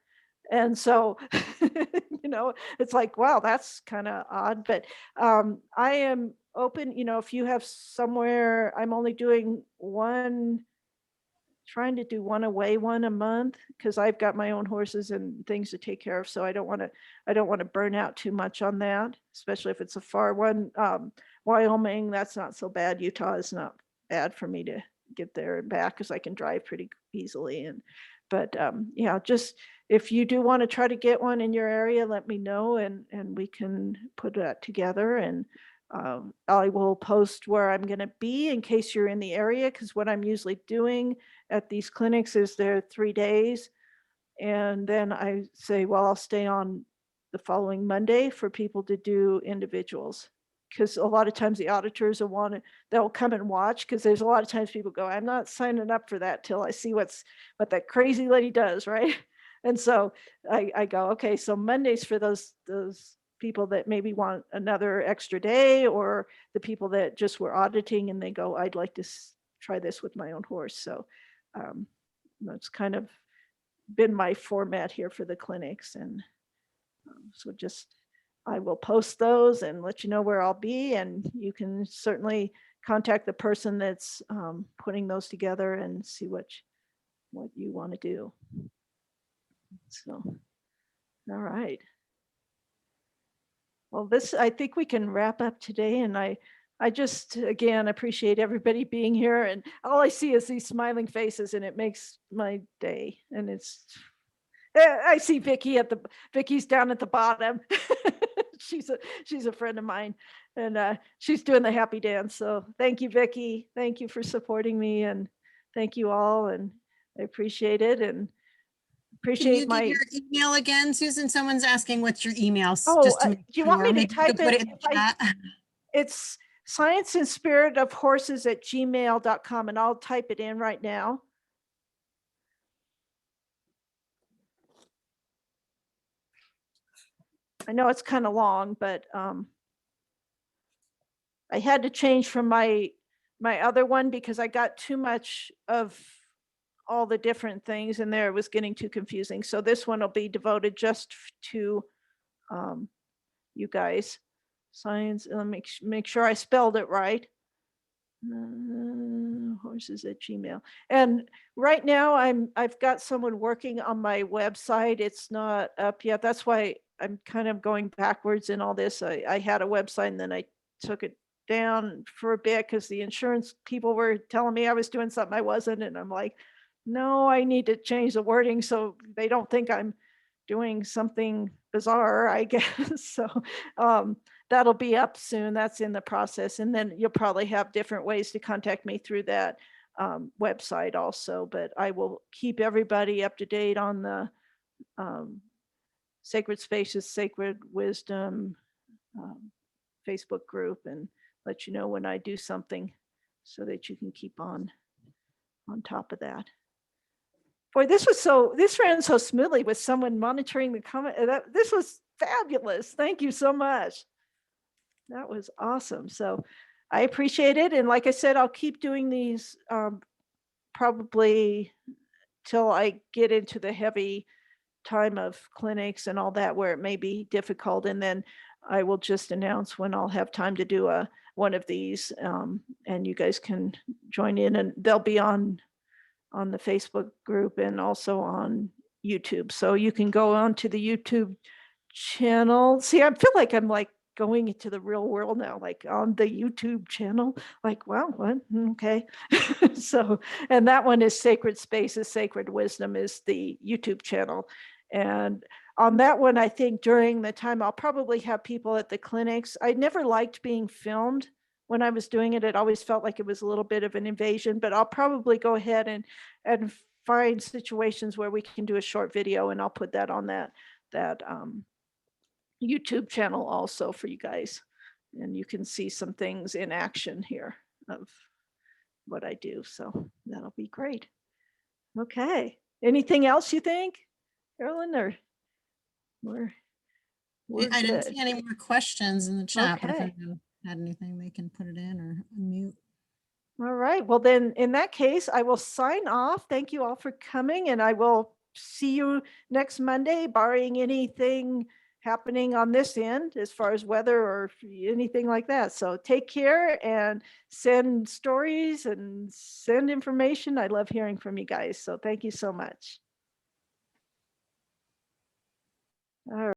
And so, it's like, wow, that's kind of odd, but I am open, if you have somewhere, I'm only doing trying to do one away, one a month, because I've got my own horses and things to take care of. So I don't want to burn out too much on that, especially if it's a far one. Wyoming, that's not so bad. Utah is not bad for me to get there and back because I can drive pretty easily. But yeah, just if you do want to try to get one in your area, let me know and we can put that together. And I will post where I'm going to be in case you're in the area, because what I'm usually doing at these clinics is they're 3 days. And then I say, well, I'll stay on the following Monday for people to do individuals. Because a lot of times the auditors they'll come and watch, because there's a lot of times people go, I'm not signing up for that till I see what that crazy lady does, right? And so I go, okay, so Mondays for those people that maybe want another extra day, or the people that just were auditing and they go, I'd like to try this with my own horse. So that's kind of been my format here for the clinics. And so I will post those and let you know where I'll be, and you can certainly contact the person that's putting those together and see what you want to do. So, all right. Well, I think we can wrap up today, and I just, again, appreciate everybody being here, and all I see is these smiling faces, and it makes my day. And I see Vicky's down at the bottom. She's a friend of mine, and she's doing the happy dance. So thank you, Vicky. Thank you for supporting me, and thank you all, and I appreciate it, and Can appreciate you my. give your email again, Susan? Someone's asking what's your email. Oh, Just to do make you want me sure. to Maybe you could type put it? in the chat. It's science and spirit of horses at gmail.com, and I'll type it in right now. I know it's kind of long, but I had to change from my other one because I got too much of all the different things in there. It was getting too confusing. So this one will be devoted just to you guys. Science, let me make sure I spelled it right. Horses at Gmail. And right now I've got someone working on my website. It's not up yet. That's why I'm kind of going backwards in all this. I had a website and then I took it down for a bit because the insurance people were telling me I was doing something I wasn't. And I'm like, no, I need to change the wording so they don't think I'm doing something bizarre, I guess. So that'll be up soon. That's in the process. And then you'll probably have different ways to contact me through that website also. But I will keep everybody up to date on the Sacred Spaces, Sacred Wisdom Facebook group, and let you know when I do something so that you can keep on top of that. Boy, this ran so smoothly with someone monitoring the comment. This was fabulous. Thank you so much. That was awesome. So I appreciate it. And like I said, I'll keep doing these probably till I get into the heavy time of clinics and all that, where it may be difficult. And then I will just announce when I'll have time to do one of these, and you guys can join in, and they'll be on the Facebook group and also on YouTube. So you can go on to the YouTube channel. See, I feel like I'm like going into the real world now, like on the YouTube channel, like, wow, what? Okay. So, and that one is Sacred Spaces, Sacred Wisdom is the YouTube channel. And on that one, I think during the time, I'll probably have people at the clinics. I never liked being filmed when I was doing it. It always felt like it was a little bit of an invasion, but I'll probably go ahead and find situations where we can do a short video, and I'll put that on that YouTube channel also for you guys. And you can see some things in action here of what I do. So that'll be great. Okay. Anything else you think, Carolyn, or we're I didn't good? see any more questions in the chat, but if Okay. anyone had anything, they can put it in or unmute. All right. Well, then in that case, I will sign off. Thank you all for coming, and I will see you next Monday, barring anything happening on this end as far as weather or anything like that. So take care and send stories and send information. I love hearing from you guys. So thank you so much. All right.